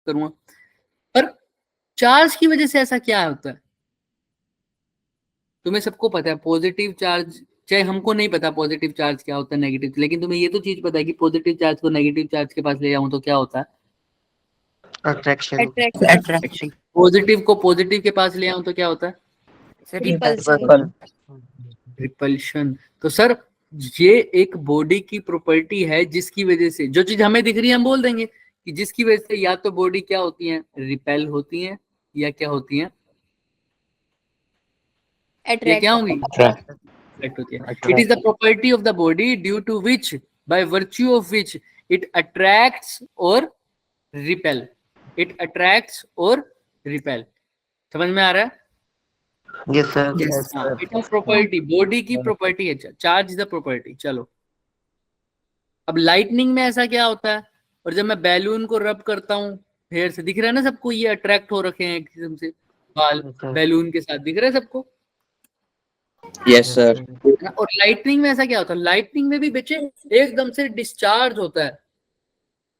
करूंगा। पर चार्ज की वजह से ऐसा क्या होता है? तुम्हें सबको पता है पॉजिटिव चार्ज, चाहे हमको नहीं पता पॉजिटिव चार्ज क्या होता है, नेगेटिव, लेकिन तुम्हें ये तो चीज पता है कि पॉजिटिव चार्ज को नेगेटिव चार्ज के पास ले जाऊं तो क्या होता है? अट्रैक्शन। अट्रैक्शन, पॉजिटिव को पॉजिटिव के पास ले आऊं तो क्या होता है? Repulsion, repulsion. तो सर ये एक बॉडी की प्रॉपर्टी है जिसकी वजह से जो चीज हमें दिख रही है हम बोल देंगे कि जिसकी वजह से या तो बॉडी क्या होती है, रिपेल होती है, या क्या होती है, ये क्या होंगी, अट्रैक्ट होती है। It is the property of the body due to which, by virtue of which it attracts और रिपेल, इट अट्रैक्ट्स और रिपेल। समझ में आ रहा है? Yes sir. हाँ, इट इज प्रॉपर्टी, बॉडी की प्रॉपर्टी है, चार्ज इज द प्रॉपर्टी। चलो अब लाइटनिंग में ऐसा क्या होता है, और जब मैं बैलून को रब करता हूँ हेयर से, दिख रहा है ना सबको, ये अट्रैक्ट हो रखे हैं एक किस्म से बाल बैलून के साथ, दिख रहा है सबको? Yes sir. और लाइटनिंग में ऐसा क्या होता है? लाइटनिंग में भी बच्चे एकदम से डिस्चार्ज होता है,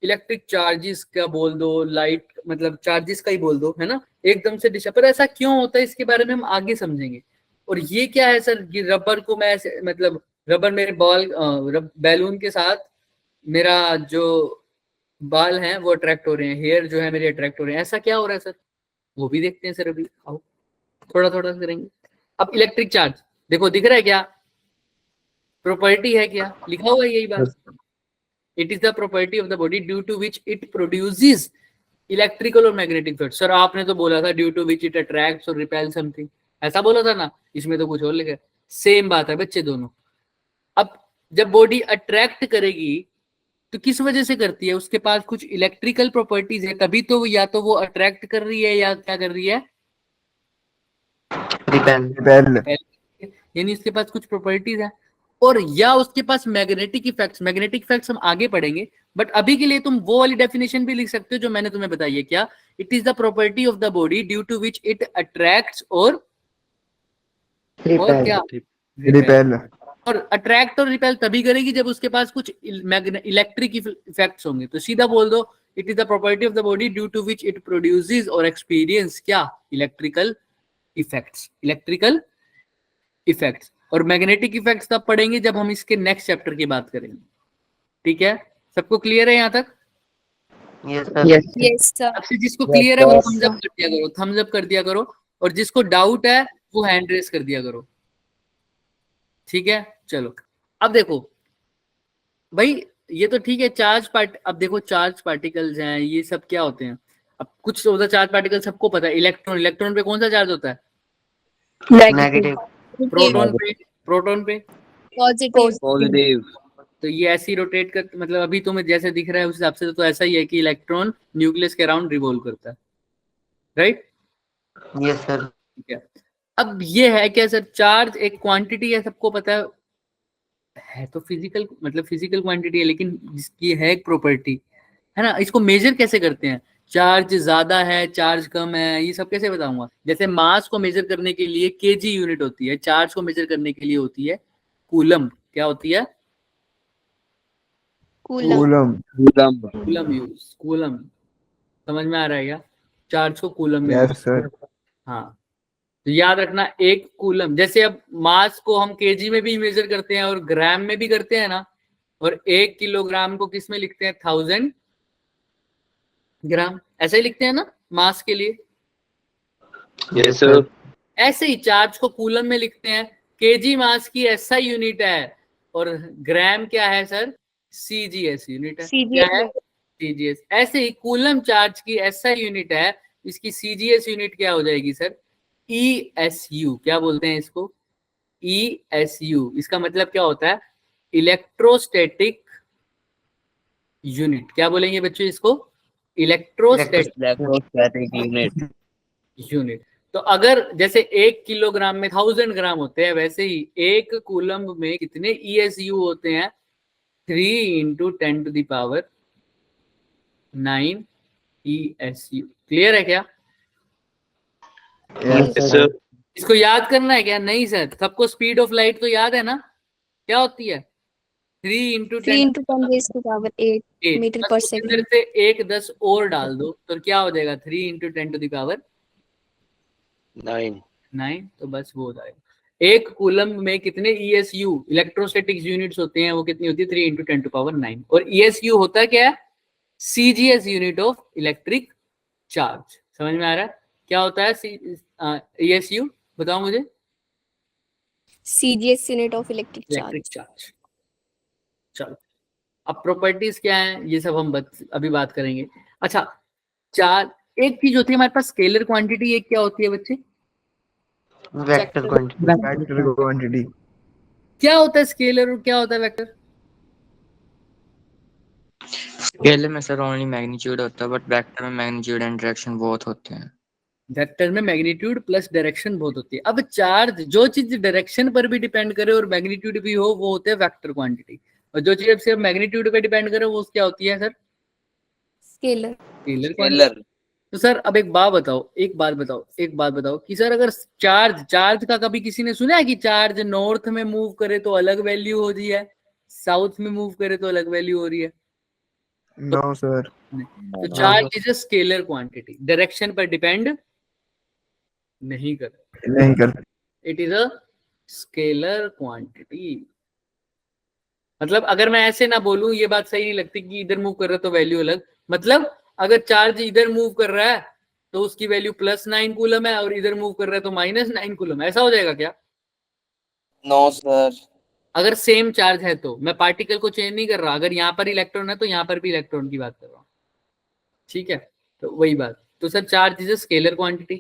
इलेक्ट्रिक चार्जेस का बोल दो, लाइट मतलब चार्जेस का ही बोल दो, है ना, एकदम से डिस्चार्ज। पर ऐसा क्यों होता है इसके बारे में हम आगे समझेंगे। और ये क्या है सर, ये रबर को मैं ऐसे मतलब रबर मेरे बॉल बैलून के साथ मेरा जो बाल हैं वो अट्रैक्ट हो रहे हैं, हेयर जो है मेरे अट्रैक्ट हो रहे हैं, ऐसा क्या हो रहा है सर? वो भी देखते हैं सर, अभी आओ थोड़ा थोड़ा करेंगे। अब इलेक्ट्रिक चार्ज देखो, दिख रहा है क्या, प्रॉपर्टी है क्या, लिखा हुआ है यही बात, it is the property of the body due to which it produces electrical और मैग्नेटिक फील्ड। सर आपने तो बोला था due to which it attracts और रिपेल समथिंग, ऐसा बोला था ना, इसमें तो कुछ और लिखा है। सेम बात है बच्चे दोनों। अब जब बॉडी अट्रैक्ट करेगी तो किस वजह से करती है, उसके पास कुछ इलेक्ट्रिकल प्रॉपर्टीज है, तभी तो या तो वो अट्रैक्ट कर रही है या क्या कर रही है, रिपेल। यानी उसके पास कुछ प्रॉपर्टीज है, और या उसके पास मैग्नेटिक इफेक्ट्स। मैग्नेटिक इफेक्ट्स हम आगे पढ़ेंगे, बट अभी के लिए तुम वो वाली डेफिनेशन भी लिख सकते हो जो मैंने तुम्हें बताई है। क्या? It is the property of the body due to which it attracts और क्या, रिपेल। और अट्रैक्ट और रिपेल तभी करेगी जब उसके पास कुछ इलेक्ट्रिक इफेक्ट्स होंगे। तो सीधा बोल दो, it is the property of the body due to which it produces और एक्सपीरियंस क्या, इलेक्ट्रिकल इफेक्ट्स, इलेक्ट्रिकल इफेक्ट्स। और मैग्नेटिक इफेक्ट्स तब पढ़ेंगे जब हम इसके नेक्स्ट चैप्टर की बात करेंगे। ठीक है, सबको क्लियर है यहाँ तक? Yes sir. आपसे जिसको क्लियर है वो थम्स अप कर दिया करो, थम्स अप कर दिया करो, और जिसको डाउट है वो हैंड रेस कर दिया करो। ठीक है, चलो अब देखो भाई, ये तो ठीक है चार्ज पार्ट। अब देखो चार्ज पार्टिकल्स हैं, ये सब क्या होते हैं? अब कुछ होता है चार्ज पार्टिकल सबको पता है, इलेक्ट्रॉन, इलेक्ट्रॉन पे कौन सा चार्ज होता है? नेगेटिव। प्रोटॉन पे, प्रोटॉन पे पॉजिटिव। तो ये ऐसे ही रोटेट कर, मतलब अभी तुम्हें जैसे दिख रहा है उस हिसाब से तो ऐसा ही है कि इलेक्ट्रॉन न्यूक्लियस के अराउंड रिवॉल्व करता है, राइट? Yes sir. ठीक है, अब ये है क्या सर, चार्ज एक क्वांटिटी है, सबको पता है तो फिजिकल, मतलब फिजिकल क्वांटिटी है, लेकिन जिसकी है एक प्रॉपर्टी, है ना। इसको मेजर कैसे करते हैं, चार्ज ज्यादा है चार्ज कम है, ये सब कैसे बताऊंगा? जैसे मास को मेजर करने के लिए केजी यूनिट होती है, चार्ज को मेजर करने के लिए होती है कूलम। क्या होती है? कूलम। Coulomb use, coulomb. समझ में आ रहा है क्या? चार्ज को कूलम में यस सर। हाँ, तो याद रखना एक कूलम, जैसे अब मास को हम केजी में भी मेजर करते हैं और ग्राम में भी करते हैं ना, और 1 किलोग्राम को किस में लिखते हैं, 1000 ग्राम, ऐसे ही लिखते हैं ना मास के लिए। Yes sir. ऐसे ही चार्ज को कूलम में लिखते हैं, केजी मास की एसआई यूनिट है, और ग्राम क्या है सर, सीजीएस यूनिट है। क्या है? सीजीएस। ऐसे ही कूलम चार्ज की एसआई यूनिट है, इसकी सीजीएस यूनिट क्या हो जाएगी सर, ईएसयू। क्या बोलते हैं इसको? ईएसयू। इसका मतलब क्या होता है, इलेक्ट्रोस्टैटिक यूनिट। क्या बोलेंगे बच्चों इसको? Electrostatic unit. तो अगर जैसे 1 किलोग्राम में 1000 ग्राम होते हैं, वैसे ही 1 कूलम में कितने ईएसयू होते हैं, 3 × 10⁻⁹ ईएसयू। क्लियर है क्या? Yes sir. इसको याद करना है क्या? नहीं सर, सबको स्पीड ऑफ लाइट तो याद है ना, क्या होती है? 3 into 3 10 into 10 raised to power 8 meter per उसके अंदर second. से एक 10 और डाल दो तो क्या हो जाएगा 3 इंटू 10 टू द पावर 9. 9, तो बस वो हो जाएगा। एक कूलम में कितने ESU इलेक्ट्रोस्टैटिक यूनिट्स होते हैं, वो कितनी होती है 3 इंटू 10 टू पावर 9। और ESU होता है क्या है, CGS unit of electric charge. समझ में आ रहा है क्या होता है ESU, बताओ मुझे। CGS unit of electric electric charge. Charge. चलो अब प्रॉपर्टीज क्या है ये सब हम अभी बात करेंगे। अच्छा चार, एक चीज होती है हमारे पास स्केलर क्वांटिटी, एक क्या होती है बच्चे, वेक्टर क्वांटिटी। वेक्टर क्वांटिटी क्या होता है स्केलर और क्या होता है वेक्टर? स्केलर में सर ओनली मैग्नीट्यूड होता है, बट वेक्टर में मैग्नीट्यूड एंड डायरेक्शन बहुत होते हैं। वेक्टर में मैग्नीट्यूड प्लस डायरेक्शन बहुत होती है। अब चार्ज जो चीज डायरेक्शन पर भी डिपेंड करे और मैग्नीट्यूड भी हो वो होते हैं वेक्टर क्वांटिटी, और जो चीज सिर्फ मैग्नीट्यूड पे डिपेंड करे वो क्या होती है सर? Scalar. Scalar quantity. तो सर अब एक बात बताओ कि सर अगर चार्ज का कभी किसी ने सुना है कि चार्ज नॉर्थ में मूव करे तो अलग वैल्यू हो रही है, साउथ में मूव करे तो अलग वैल्यू हो रही है? No sir. तो charge is a scalar quantity, direction पर डिपेंड नहीं करता। It is a scalar quantity. मतलब अगर मैं ऐसे ना बोलूं ये बात सही नहीं लगती कि इधर मूव कर रहा है तो वैल्यू अलग, मतलब अगर चार्ज इधर मूव कर रहा है तो उसकी वैल्यू +9 कूलम है और इधर मूव कर रहा है तो -9 कूलम, ऐसा हो जाएगा क्या? No, sir. अगर सेम चार्ज है तो मैं पार्टिकल को चेंज नहीं कर रहा, अगर यहाँ पर इलेक्ट्रॉन है तो यहाँ पर भी इलेक्ट्रॉन की बात कर रहा हूँ, ठीक है? तो वही बात, तो sir charge is a scalar quantity,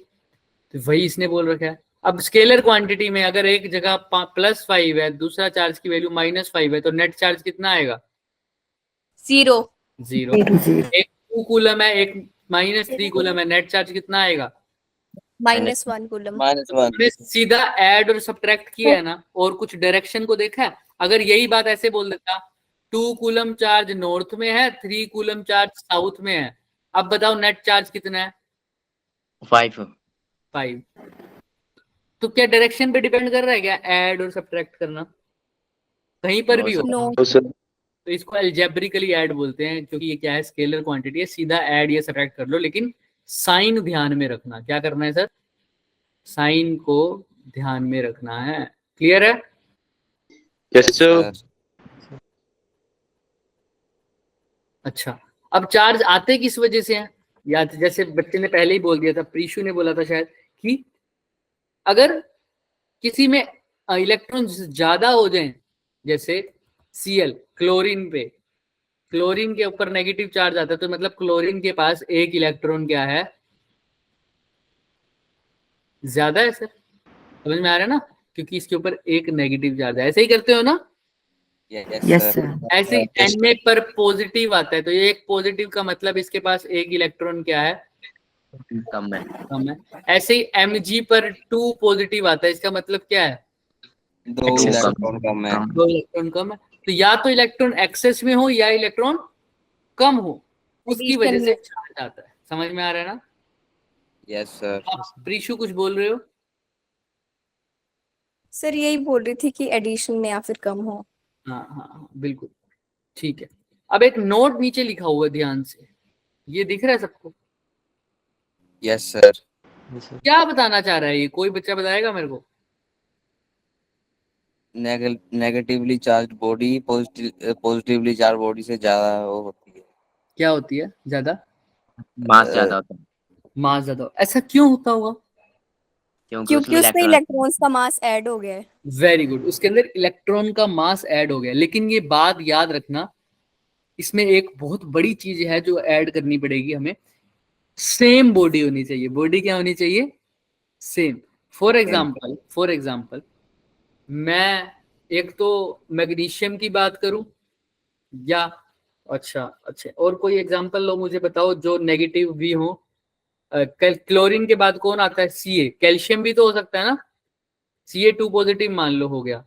तो वही इसने बोल रखा है। अब स्केलर क्वांटिटी में अगर एक जगह +5 है, दूसरा चार्ज की वैल्यू -5 है, तो नेट चार्ज कितना आएगा? 0. 0। एक 2 कूलम है, एक -3 कूलम है, नेट चार्ज कितना आएगा? -1 coulomb. -1. हमने सीधा ऐड और सब्ट्रैक्ट किया है ना, और कुछ डायरेक्शन को देखा है। अगर यही बात ऐसे बोल देता 2 कूलम चार्ज नॉर्थ में है, 3 कूलम चार्ज साउथ में है, अब बताओ नेट चार्ज कितना है? 5। तो क्या डायरेक्शन पे डिपेंड कर रहा है क्या ऐड और सब्ट्रैक्ट करना? कहीं पर भी हो No. No, sir. तो इसको अलजेब्रिकली ऐड बोलते हैं, क्योंकि ये क्या है स्केलर क्वांटिटी है, सीधा ऐड या सब्ट्रैक्ट कर लो, लेकिन साइन ध्यान में रखना। क्या करना है सर? साइन को ध्यान में रखना है। क्लियर है? Yes, sir. अच्छा अब चार्ज आते किस वजह से हैं? या जैसे बच्चे ने पहले ही बोल दिया था, प्रीशु ने बोला था शायद, कि अगर किसी में इलेक्ट्रॉन ज्यादा हो जाएं, जैसे Cl क्लोरीन पे, क्लोरीन के ऊपर नेगेटिव चार्ज आता है, तो मतलब क्लोरीन के पास एक इलेक्ट्रॉन क्या है, ज्यादा है सर। समझ में आ रहा है ना, क्योंकि इसके ऊपर एक नेगेटिव चार्ज है। ऐसे ही करते हो ना? Yes, sir. ऐसे Na पर पॉजिटिव आता है, तो ये एक पॉजिटिव का मतलब इसके पास एक इलेक्ट्रॉन क्या है, कम है। कम है। ऐसे ही Mg पर 2 पॉजिटिव आता है, इसका मतलब क्या है, 2 इलेक्ट्रॉन कम है। 2 इलेक्ट्रॉन कम है। तो या तो इलेक्ट्रॉन एक्सेस में हो या इलेक्ट्रॉन कम हो, उसकी वजह से चार्ज आता है। समझ में आ रहा है ना? Yes, sir. आप प्रीशु कुछ बोल रहे हो? सर यही बोल रही थी कि एडिशन में या फिर कम हो। हाँ बिल्कुल ठीक है। अब एक नोट नीचे लिखा हुआ है, ध्यान से, ये दिख रहा है सबको? Yes, sir. क्या बताना चाह रहा है ये, कोई बच्चा बताएगा मेरे को? Negatively charge body positively charge body से ज्यादा वो होती है। क्या होती है ज्यादा? मास ज्यादा होता है, मास ज्यादा। ऐसा क्यों होता होगा? क्योंकि क्योंकि उसमें इलेक्ट्रॉन्स का मास ऐड हो गया है। वेरी गुड, उसके अंदर इलेक्ट्रॉन का मास ऐड हो गया। लेकिन ये बात याद रखना, इसमें एक बहुत बड़ी चीज है जो ऐड करनी पड़ेगी हमें, सेम बॉडी होनी चाहिए। बॉडी क्या होनी चाहिए? सेम। फॉर एग्जाम्पल मैं एक तो मैग्नीशियम की बात करूं, या अच्छा और कोई एग्जांपल लो, मुझे बताओ जो नेगेटिव भी हो। क्लोरीन के बाद कौन आता है? Ca। कैल्शियम भी तो हो सकता है ना, Ca2 पॉजिटिव मान लो, हो गया,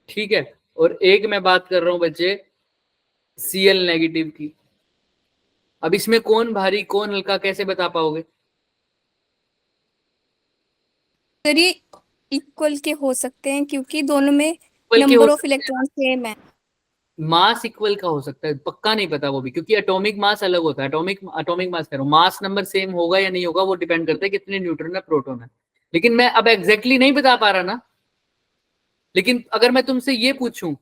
ठीक है। और एक मैं बात कर रहा हूं बच्चे Cl नेगेटिव की। अब इसमें कौन भारी कौन हल्का कैसे बता पाओगे? सर ये इक्वल के हो सकते हैं क्योंकि दोनों में इक्वल के हो नंबर ऑफ सकते हैं, इलेक्ट्रॉन सेम है। मास इक्वल का हो सकता है, पक्का नहीं पता वो भी, क्योंकि एटॉमिक मास अलग होता है। एटॉमिक मास कह रहा हूँ, मास नंबर सेम होगा या नहीं होगा वो डिपेंड करता है कितने न्यूट्रॉन है प्रोटॉन है। लेकिन मैं अब एग्जैक्टली नहीं बता पा रहा ना। लेकिन अगर मैं तुमसे ये पूछूं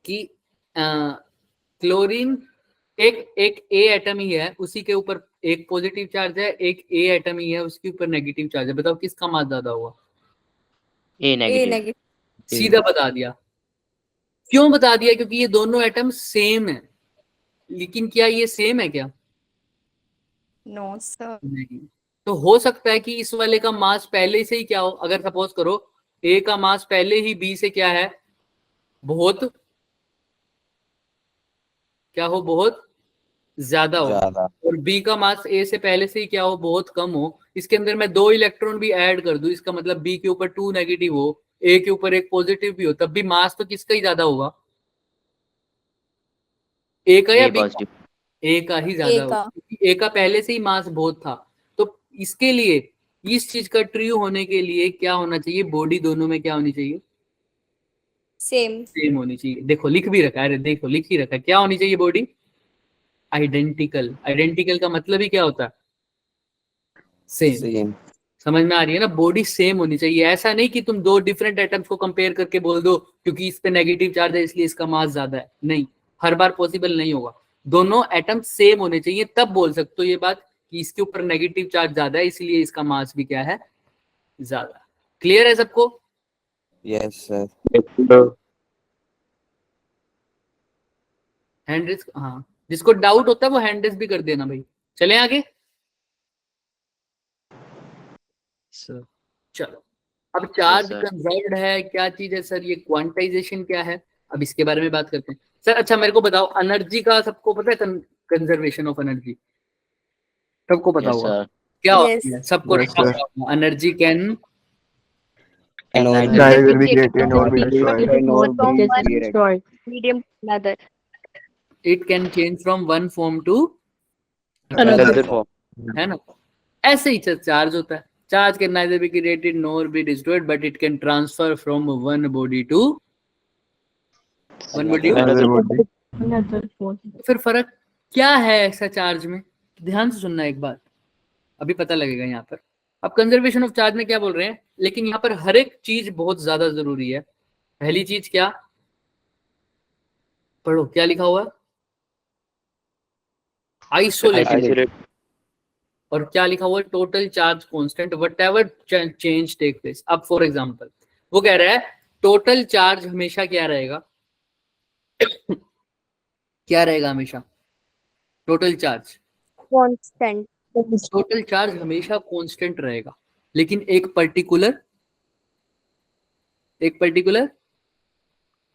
कि क्लोरीन एक एक ए एटम ही है, उसी के ऊपर एक पॉजिटिव चार्ज है, एक ए एटम ही है उसके ऊपर नेगेटिव चार्ज है, बताओ किसका मास ज्यादा होगा? ए ए नेगेटिव। नेगेटिव। सीधा बता दिया। क्यों बता दिया? क्योंकि ये दोनों एटम सेम है। लेकिन क्या ये सेम है क्या? No sir. नहीं। तो हो सकता है कि इस वाले का मास पहले से ही क्या हो, अगर सपोज करो ए का मास पहले ही बी से क्या है, बहुत क्या हो, बहुत ज्यादा हो, ज्यादा। और बी का मास ए से पहले से ही क्या हो, बहुत कम हो। इसके अंदर मैं 2 इलेक्ट्रॉन भी ऐड कर दूं, इसका मतलब बी के ऊपर 2 नेगेटिव हो, ए के ऊपर एक पॉजिटिव भी हो, तब भी मास तो किसका ही ज्यादा होगा? ए का या ए बी का? पॉजिटिव। ए का ही ज्यादा ए होगा, का। क्योंकि ए का पहले से ही मास बहुत था। तो इसके लिए, इस चीज का ट्रू होने के लिए क्या होना चाहिए? बॉडी दोनों में क्या होनी चाहिए? सेम। सेम होनी चाहिए। देखो लिख भी रखा है, अरे देखो लिख ही रखा है, क्या होनी चाहिए बॉडी? आइडेंटिकल। आइडेंटिकल का मतलब ही क्या होता है? सेम। सेम। समझ में आ रही है ना? बॉडी सेम होनी चाहिए। ऐसा नहीं कि तुम 2 डिफरेंट एटम्स को कंपेयर करके बोल दो क्योंकि इस पे नेगेटिव चार्ज है इसलिए इसका मास ज्यादा है। नहीं, हर बार पॉसिबल नहीं होगा। दोनों एटम सेम होने चाहिए, तब बोल सकते हो ये बात कि इसके ऊपर नेगेटिव चार्ज ज्यादा है इसलिए इसका मास भी क्या है, ज्यादा। क्लियर है सबको? Yes sir. हैंड रेस, हाँ, जिसको डाउट होता है वो हैंड रेस भी कर देना भाई। चले आगे सर। चलो, अब चार्ज सर। कंजर्व्ड है क्या चीज है सर? ये क्वांटाइजेशन क्या है, अब इसके बारे में बात करते हैं सर। अच्छा मेरे को बताओ, एनर्जी का सबको पता है? कंजर्वेशन ऑफ एनर्जी सबको पता यस होगा सर। क्या Yes. होती है? सबको Yes, पता sir. होगा energy can And all Neither Neither be Created created nor be destroyed. from one medium to another. It can change from one form to Another another form. form. है ना? ऐसे ही charge होता है। Charge can neither be created nor be destroyed but it can transfer from one body to one body. Another body. फिर फर्क क्या है ऐसा चार्ज में? ध्यान से सुनना एक बात, अभी पता लगेगा यहाँ पर। अब कंजर्वेशन ऑफ चार्ज में क्या बोल रहे हैं, लेकिन यहाँ पर हर एक चीज बहुत ज्यादा जरूरी है। पहली चीज क्या, पढ़ो क्या लिखा हुआ है? आइसोलेटेड। और क्या लिखा हुआ है? Total charge constant whatever change take place. अब फॉर एग्जांपल वो कह रहा है टोटल चार्ज हमेशा क्या रहेगा? क्या रहेगा हमेशा? Total charge, Constant. Total charge हमेशा कांस्टेंट रहेगा, लेकिन एक पर्टिकुलर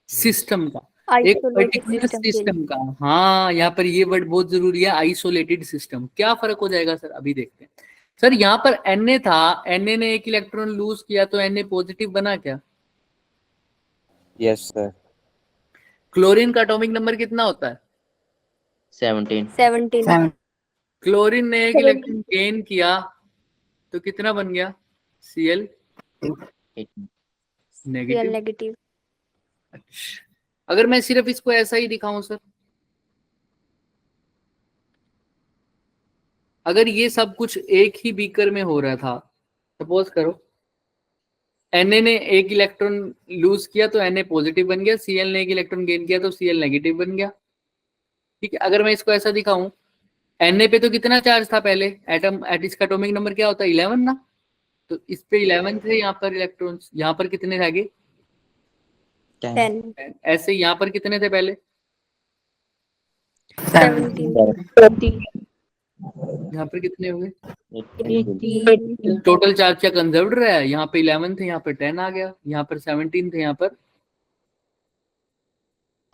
सिस्टम का, एक Isolated पर्टिकुलर system के लिए। सिस्टम का। हाँ, यहाँ पर ये वर्ड बहुत जरूरी है, आइसोलेटेड सिस्टम। क्या फर्क हो जाएगा सर? अभी देखते हैं सर। यहाँ पर Na था, Na ने एक इलेक्ट्रॉन लूज किया तो Na पॉजिटिव बना क्या? Yes sir. क्लोरीन का एटॉमिक नंबर कितना होता है? 17. 17. क्लोरीन ने एक 17. इलेक्ट्रॉन गेन किया तो कितना बन गया? Cl 18. नेगेटिव। नेगेटिव। अच्छा, अगर मैं सिर्फ इसको ऐसा ही दिखाऊं सर, अगर ये सब कुछ एक ही बीकर में हो रहा था, सपोज करो Na ने एक इलेक्ट्रॉन लूज किया तो Na पॉजिटिव बन गया, Cl ने एक इलेक्ट्रॉन गेन किया तो Cl नेगेटिव बन गया। ठीक है, अगर मैं इसको ऐसा दिखाऊं, Na पे तो कितना चार्ज था पहले? इसका एटॉमिक नंबर क्या होता है? 11 ना? तो इस पे 11 थे यहाँ पर इलेक्ट्रॉन्स, यहाँ पर कितने रह गए? 10. ऐसे यहाँ पर कितने थे पहले? 17. यहाँ पर कितने हो गए? 18. टोटल चार्ज क्या कंजर्व्ड रहा है? यहाँ पे 11 थे, यहाँ पर 10 आ गया, यहाँ पर 17 थे, यहाँ पर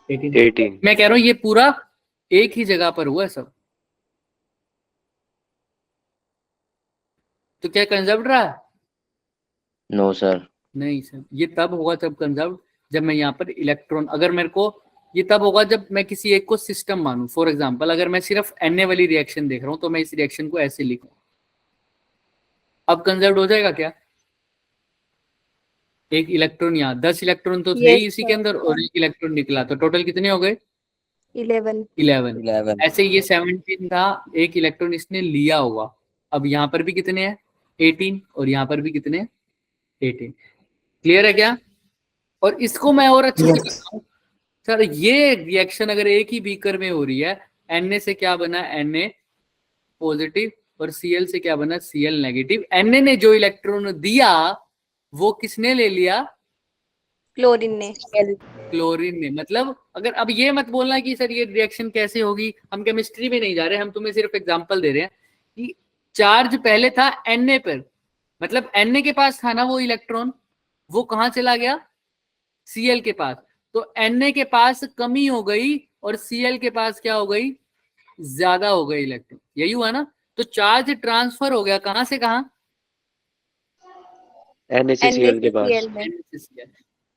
18। मैं कह रहा हूँ ये पूरा एक ही जगह पर हुआ है सब, तो क्या कंजर्व्ड रहा है? No sir. नहीं सर, ये तब होगा जब कंजर्व्ड, जब मैं यहाँ पर इलेक्ट्रॉन, अगर मेरे को, ये तब होगा जब मैं किसी एक को सिस्टम मानूं। फॉर एग्जांपल अगर मैं सिर्फ Na वाली रिएक्शन देख रहा हूं तो मैं इस रिएक्शन को ऐसे लिखूं, अब कंजर्व्ड हो जाएगा क्या? एक इलेक्ट्रॉन यहाँ, 10 इलेक्ट्रॉन तो थे Yes, ही इसी sir. के अंदर और एक इलेक्ट्रॉन निकला, तो टोटल कितने हो गए? 11. 11। 11 ऐसे ये 17 था, एक इलेक्ट्रॉन इसने लिया होगा। अब यहाँ पर भी कितने हैं? 18 और यहाँ पर भी कितने हैं? 18। क्लियर है क्या? और इसको मैं और अच्छे से बताऊं सर, ये रिएक्शन अगर एक ही बीकर में हो रही है, Na से क्या बना? Na पॉजिटिव और Cl से क्या बना? Cl negative. Na ने जो इलेक्ट्रॉन दिया वो किसने ले लिया? Chlorine ने. क्लोरीन ने। मतलब अगर अब ये मत बोलना कि सर ये रिएक्शन कैसे होगी, हम केमिस्ट्री में नहीं जा रहे, हम तुम्हें सिर्फ एग्जांपल दे रहे हैं कि चार्ज पहले था Na पर, मतलब Na के पास था ना वो इलेक्ट्रॉन, वो कहां चला गया? Cl के पास। तो Na के पास कमी हो गई और Cl के पास क्या हो गई? ज्यादा हो गई इलेक्ट्रॉन। यही हुआ ना? तो चार्ज ट्रांसफर हो गया कहां से कहां? NaCl के पास। NaCl में.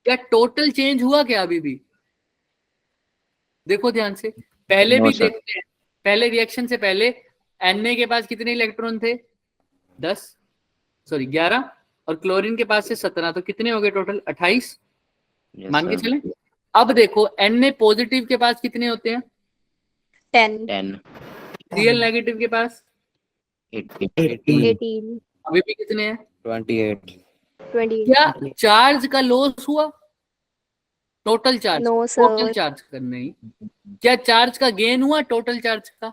क्या टोटल चेंज हुआ क्या अभी भी? देखो ध्यान से, पहले No, भी sir. देखते हैं, पहले रिएक्शन से पहले Na के पास कितने इलेक्ट्रॉन थे? 11 और क्लोरीन के पास से 17, तो कितने हो गए टोटल? 28 Yes, मान के sir. चले। अब देखो Na पॉजिटिव के पास कितने होते हैं? 10. 10, Cl नेगेटिव के पास 18, 18. अभी भी कितने हैं? 28 28. क्या चार्ज का लॉस हुआ? Total charge? No, total sir. Charge का नहीं। क्या चार्ज का गेन हुआ? टोटल चार्ज का?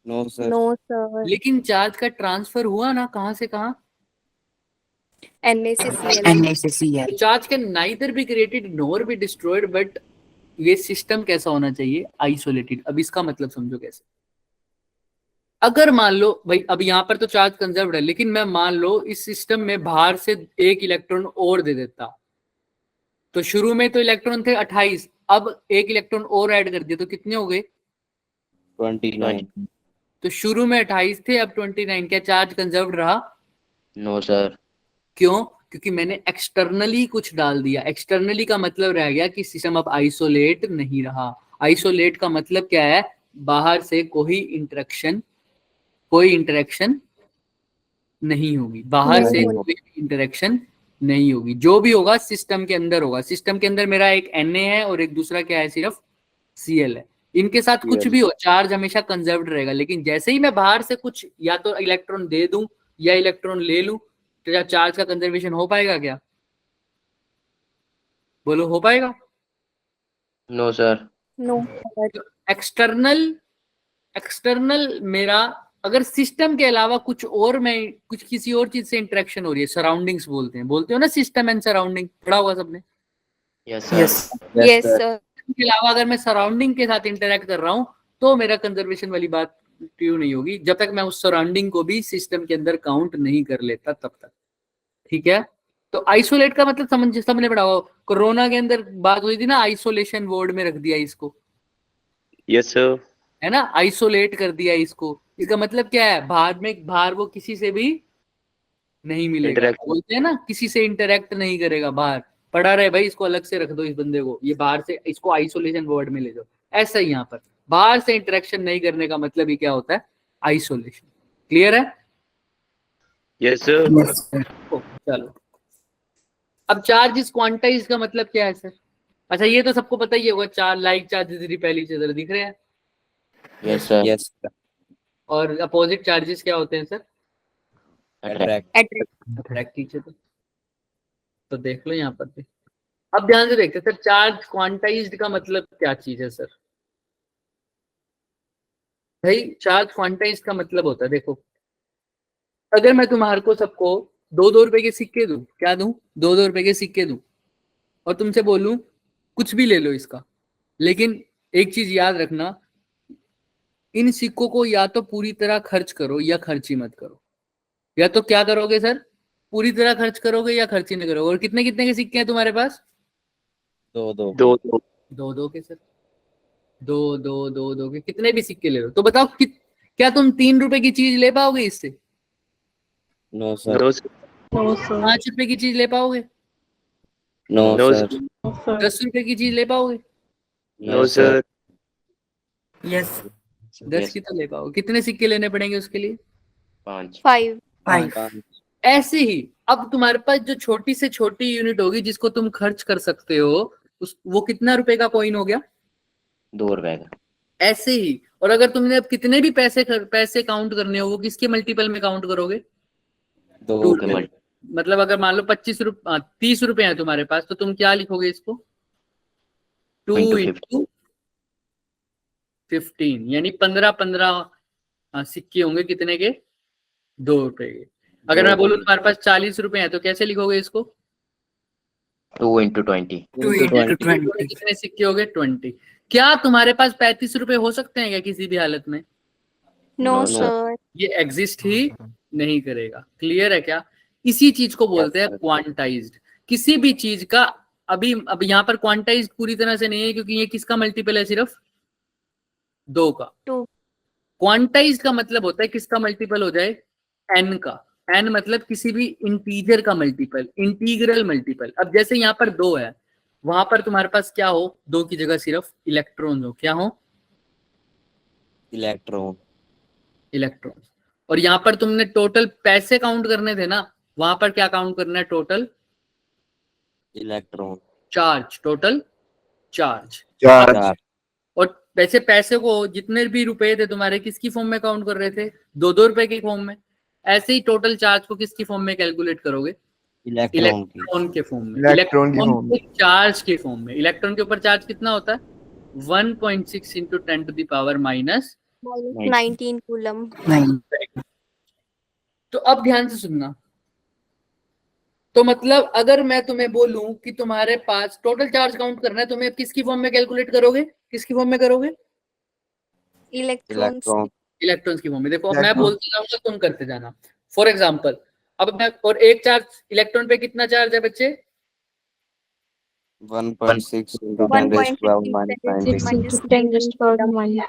No sir No, sir. लेकिन चार्ज का ट्रांसफर हुआ ना, कहां से कहां? NaCl. Charge can neither be created nor be destroyed, but ये सिस्टम कैसा होना चाहिए? आइसोलेटेड। अब इसका मतलब समझो कैसे। अगर मान लो भाई, अब यहाँ पर तो चार्ज कंजर्व्ड है, लेकिन मैं मान लो इस सिस्टम में बाहर से एक इलेक्ट्रॉन और दे देता, तो शुरू में तो इलेक्ट्रॉन थे 28, अब एक इलेक्ट्रॉन और ऐड कर दिया तो कितने हो गए? 29 तो शुरू में 28 थे, अब 29। क्या चार्ज कंजर्व्ड रहा? no sir, क्यों? क्योंकि मैंने एक्सटर्नली कुछ डाल दिया। एक्सटर्नली का मतलब रह गया कि सिस्टम अब आइसोलेट नहीं रहा। आइसोलेट का मतलब क्या है? बाहर से कोई इंटरेक्शन नहीं होगी, बाहर से कोई इंटरेक्शन नहीं होगी। जो भी होगा सिस्टम के अंदर होगा। सिस्टम के अंदर मेरा एक Na है और एक दूसरा क्या है? सिर्फ Cl है। इनके साथ कुछ भी हो, चार्ज हमेशा कंजर्व्ड रहेगा। लेकिन जैसे ही मैं बाहर से कुछ या तो इलेक्ट्रॉन दे दूं या इलेक्ट्रॉन ले लूं, तो क्या चार्ज का कंजर्वेशन हो पाएगा? क्या बोलो, हो पाएगा? no sir, No, sir. External मेरा, अगर सिस्टम के अलावा कुछ और, मैं कुछ किसी और चीज से इंटरेक्शन हो रही है, सराउंडिंग्स बोलते हो ना, सिस्टम एंड सराउंडिंग, पढ़ा होगा सबने। yes sir, Yes, sir. इसके अलावा अगर मैं सराउंडिंग के साथ इंटरेक्ट कर रहा हूं तो मेरा कंजर्वेशन वाली बात ट्रू नहीं होगी, जब तक मैं उस सराउंडिंग को भी सिस्टम के अंदर काउंट नहीं कर लेता तब तक। ठीक है? तो आइसोलेट का मतलब सबने पढ़ा होगा। कोरोना के अंदर बात हुई थी ना, आइसोलेशन वार्ड में रख दिया इसको, Yes, sir. है ना, आइसोलेट कर दिया इसको। इसका मतलब क्या है? बाहर वो किसी से भी नहीं मिलेगा। Interact- बोलते हैं ना, किसी से इंटरेक्ट नहीं करेगा बाहर। पढ़ा रहे भाई, इसको अलग से रख दो, इस बंदे को, ये बाहर से, इसको आइसोलेशन वार्ड में ले जाओ। ऐसा ही यहाँ पर बाहर से इंटरेक्शन नहीं करने का मतलब ही क्या होता है? आइसोलेशन। क्लियर है? Yes, sir. चलो, अब चार्ज इज क्वांटाइज का मतलब क्या है सर? अच्छा, ये तो सबको पता ही होगा, चार लाइक चार्जेस रिपेलिंग चार्जेस दिख रहे हैं। yes sir, यस और अपोजिट चार्जेस क्या होते हैं sir? attract, Attract. Attract teacher. तो देख लो यहाँ पर भी। अब ध्यान से देखते हैं सर, चार्ज क्वांटाइज्ड का मतलब क्या चीज है सर? भाई चार्ज क्वांटाइज्ड का मतलब होता है, देखो, अगर मैं तुम्हारे को सबको 2-2 रुपए के सिक्के दूं, क्या दूं? 2-2 रुपए के सिक्के दूं और तुमसे बोलूं कुछ भी ले लो इसका, लेकिन एक चीज याद रखना, इन सिक्कों को या तो पूरी तरह खर्च करो या खर्च ही मत करो। या तो क्या करोगे सर? पूरी तरह खर्च करोगे या खर्च ही नहीं करोगे। और कितने कितने के सिक्के हैं तुम्हारे पास? 2 दो 2-2 के सर। 2 के कितने भी सिक्के ले लो, तो बताओ क्या तुम 3 रुपए की चीज ले पाओगे इससे? No sir No, sir. 5 रुपए की चीज ले पाओगे? No No, sir sir. 10 रुपए की चीज ले पाओगे? No, sir. यस, 10 की तो ले पाओगे। कितने सिक्के लेने पड़ेंगे उसके लिए? 5, 5. ऐसे ही अब तुम्हारे पास जो छोटी से छोटी यूनिट होगी जिसको तुम खर्च कर सकते हो वो कितना रुपए का कॉइन हो गया? 2 रुपए का। ऐसे ही। और अगर तुमने अब कितने भी पैसे काउंट करने हो वो किसके मल्टीपल में काउंट करोगे? 2 2 के रुपए। मल्टी मतलब अगर मान लो 30 रुपए है तुम्हारे पास तो तुम क्या लिखोगे इसको? 2 Into इंटू 15 यानी 15 सिक्के होंगे कितने के? 2 रुपए के। अगर मैं बोलूं तुम्हारे पास 40 रुपए हैं तो कैसे लिखोगे इसको? 2 into 20। 2 into 20 कितने सिक्के हो गए? 20। क्या तुम्हारे पास 35 रुपए हो सकते हैं क्या किसी भी हालत में? No, No, sir. ये एग्जिस्ट ही नहीं करेगा। क्लियर है क्या? इसी चीज को बोलते हैं क्वांटाइज्ड। किसी भी चीज का अब यहाँ पर क्वांटाइज्ड पूरी तरह से नहीं है क्योंकि ये किसका मल्टीपल है? सिर्फ 2 का। 2. क्वांटाइज्ड का मतलब होता है किसका मल्टीपल हो जाए? n का। n मतलब किसी भी इंटीजर का मल्टीपल, इंटीग्रल मल्टीपल। अब जैसे यहाँ पर 2 है, वहां पर तुम्हारे पास क्या हो? 2 की जगह सिर्फ इलेक्ट्रॉन हो। क्या हो? इलेक्ट्रॉन। इलेक्ट्रॉन। और यहाँ पर तुमने टोटल पैसे काउंट करने थे ना, वहां पर क्या काउंट करना है? Total electron. Charge. Total charge. और वैसे पैसे को जितने भी रुपए थे तुम्हारे किसकी फॉर्म में काउंट कर रहे थे? 2-2 रुपए की फॉर्म में। ऐसे ही टोटल चार्ज को किसकी फॉर्म में कैलकुलेट करोगे? इलेक्ट्रॉन की। इलेक्ट्रॉन के फॉर्म में। इलेक्ट्रॉन के चार्ज के फॉर्म में। इलेक्ट्रॉन के ऊपर चार्ज कितना होता है? 1.6 into 10 to the power minus. -19 coulomb. तो अब ध्यान से सुनना। तो मतलब अगर मैं तुम्हें बोलूं कि तुम्हारे पास टोटल चार्ज काउंट करना है, तुम्हें किसकी फॉर्म में कैलकुलेट करोगे? किसकी फॉर्म में करोगे? इलेक्ट्रॉन्स. इलेक्ट्रॉन। इलेक्ट्रॉन्स की फॉर्म में। देखो अब मैं बोलते जाऊंगा तुम करते जाना। फॉर एग्जाम्पल अब मैं, और एक चार्ज इलेक्ट्रॉन पे कितना चार्ज है बच्चे? 1.6 into 10 raised to power minus 19।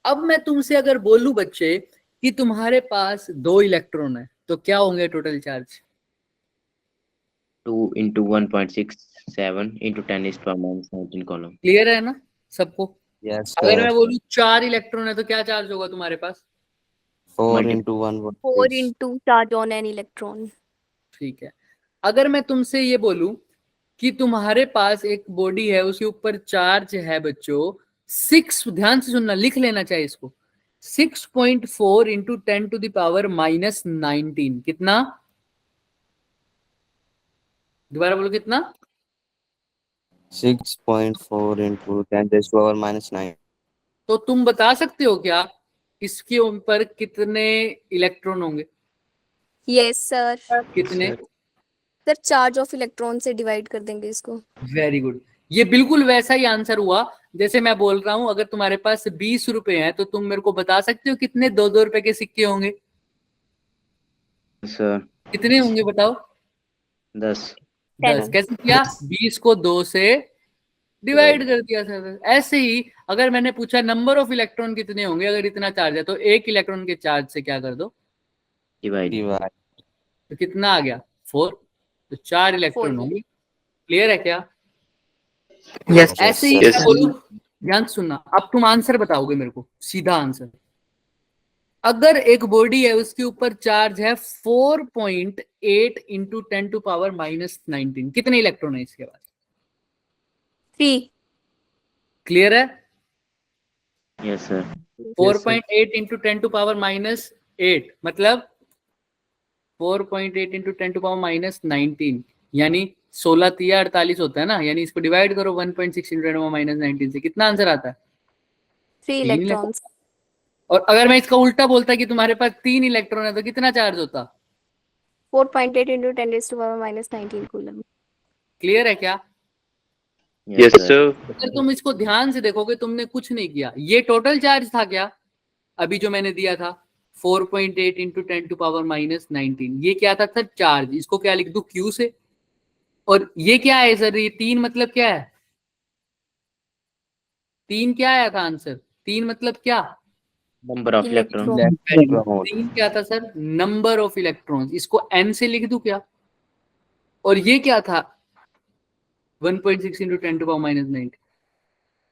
अब मैं तुमसे अगर बोलूं बच्चे कि तुम्हारे पास 2 इलेक्ट्रॉन है तो क्या होंगे total charge? 2 into 1.67 into 10 raised to power minus 19 column. Clear है ना सबको? यस अगर मैं सर। बोलूं 4 इलेक्ट्रॉन है तो क्या चार्ज होगा तुम्हारे पास? 4 into 4 1.6। into charge on an electron. ठीक है। अगर मैं तुमसे ये बोलूं कि तुम्हारे पास एक बॉडी है उसके ऊपर चार्ज है बच्चों 6, ध्यान से सुनना, लिख लेना चाहिए इसको, 6.4 into 10 to the power minus 19। कितना? दोबारा बोलो कितना? 6.4 into 10 raised to power minus 9। तो तुम बता सकते हो क्या इसके ऊपर कितने इलेक्ट्रॉन होंगे? Yes, sir. कितने? सर चार्ज ऑफ इलेक्ट्रॉन से डिवाइड कर देंगे इसको. Very good. ये बिल्कुल वैसा ही आंसर हुआ जैसे मैं बोल रहा हूं। अगर तुम्हारे पास 20 रुपए हैं तो तुम मेरे को बता सकते हो कितने 2-2 रुपए के सिक्के होंगे? सर कितने होंगे बताओ? 10। 10। कैसे किया? 20 को 2 से डिवाइड कर दिया सर। ऐसे ही अगर मैंने पूछा नंबर ऑफ इलेक्ट्रॉन कितने होंगे अगर इतना चार्ज है तो एक इलेक्ट्रॉन के चार्ज से क्या कर दो? डिवाइड। तो कितना आ गया? 4। तो 4 इलेक्ट्रॉन होंगे। क्लियर है क्या? यस ऐसे ही मैं बोलूं, ध्यान से सुनना, अब तुम आंसर बताओगे मेरे को, सीधा आंसर। अगर एक बॉडी है उसके ऊपर चार्ज है 4.8 इंटू 10 टू पावर माइनस 19, कितने इलेक्ट्रॉन है इसके पास? 3. क्लियर है? Yes sir. 4.8 into 10 to power minus 8 मतलब 4.8 इंटू 10 टू पावर माइनस 19 यानी 16 तिया 48 होता है ना। यानी इसको डिवाइड करो 1.6 इंटू 10 माइनस 19 से, कितना आंसर आता है? 3 इलेक्ट्रॉन्स. और अगर मैं इसका उल्टा बोलता कि तुम्हारे पास 3 इलेक्ट्रॉन है तो कितना चार्ज होता? 4.8 into 10 raised to power minus 19 coulomb. Clear है क्या? Yes, sir. अगर तुम इसको ध्यान से देखोगे तुमने कुछ नहीं किया। ये टोटल चार्ज था क्या अभी जो मैंने दिया था 4.8 इंटू 10 टू पावर माइनस 19, ये क्या था सर? चार्ज। इसको क्या लिख दूं? क्यू से। और ये क्या है सर? ये 3 मतलब क्या है? 3 क्या आया था आंसर? 3 मतलब क्या? Number of electron. 3 क्या था सर? Number of electrons. इसको n से लिख दूं क्या? और ये क्या था? 1.6 into 10 to power minus 19,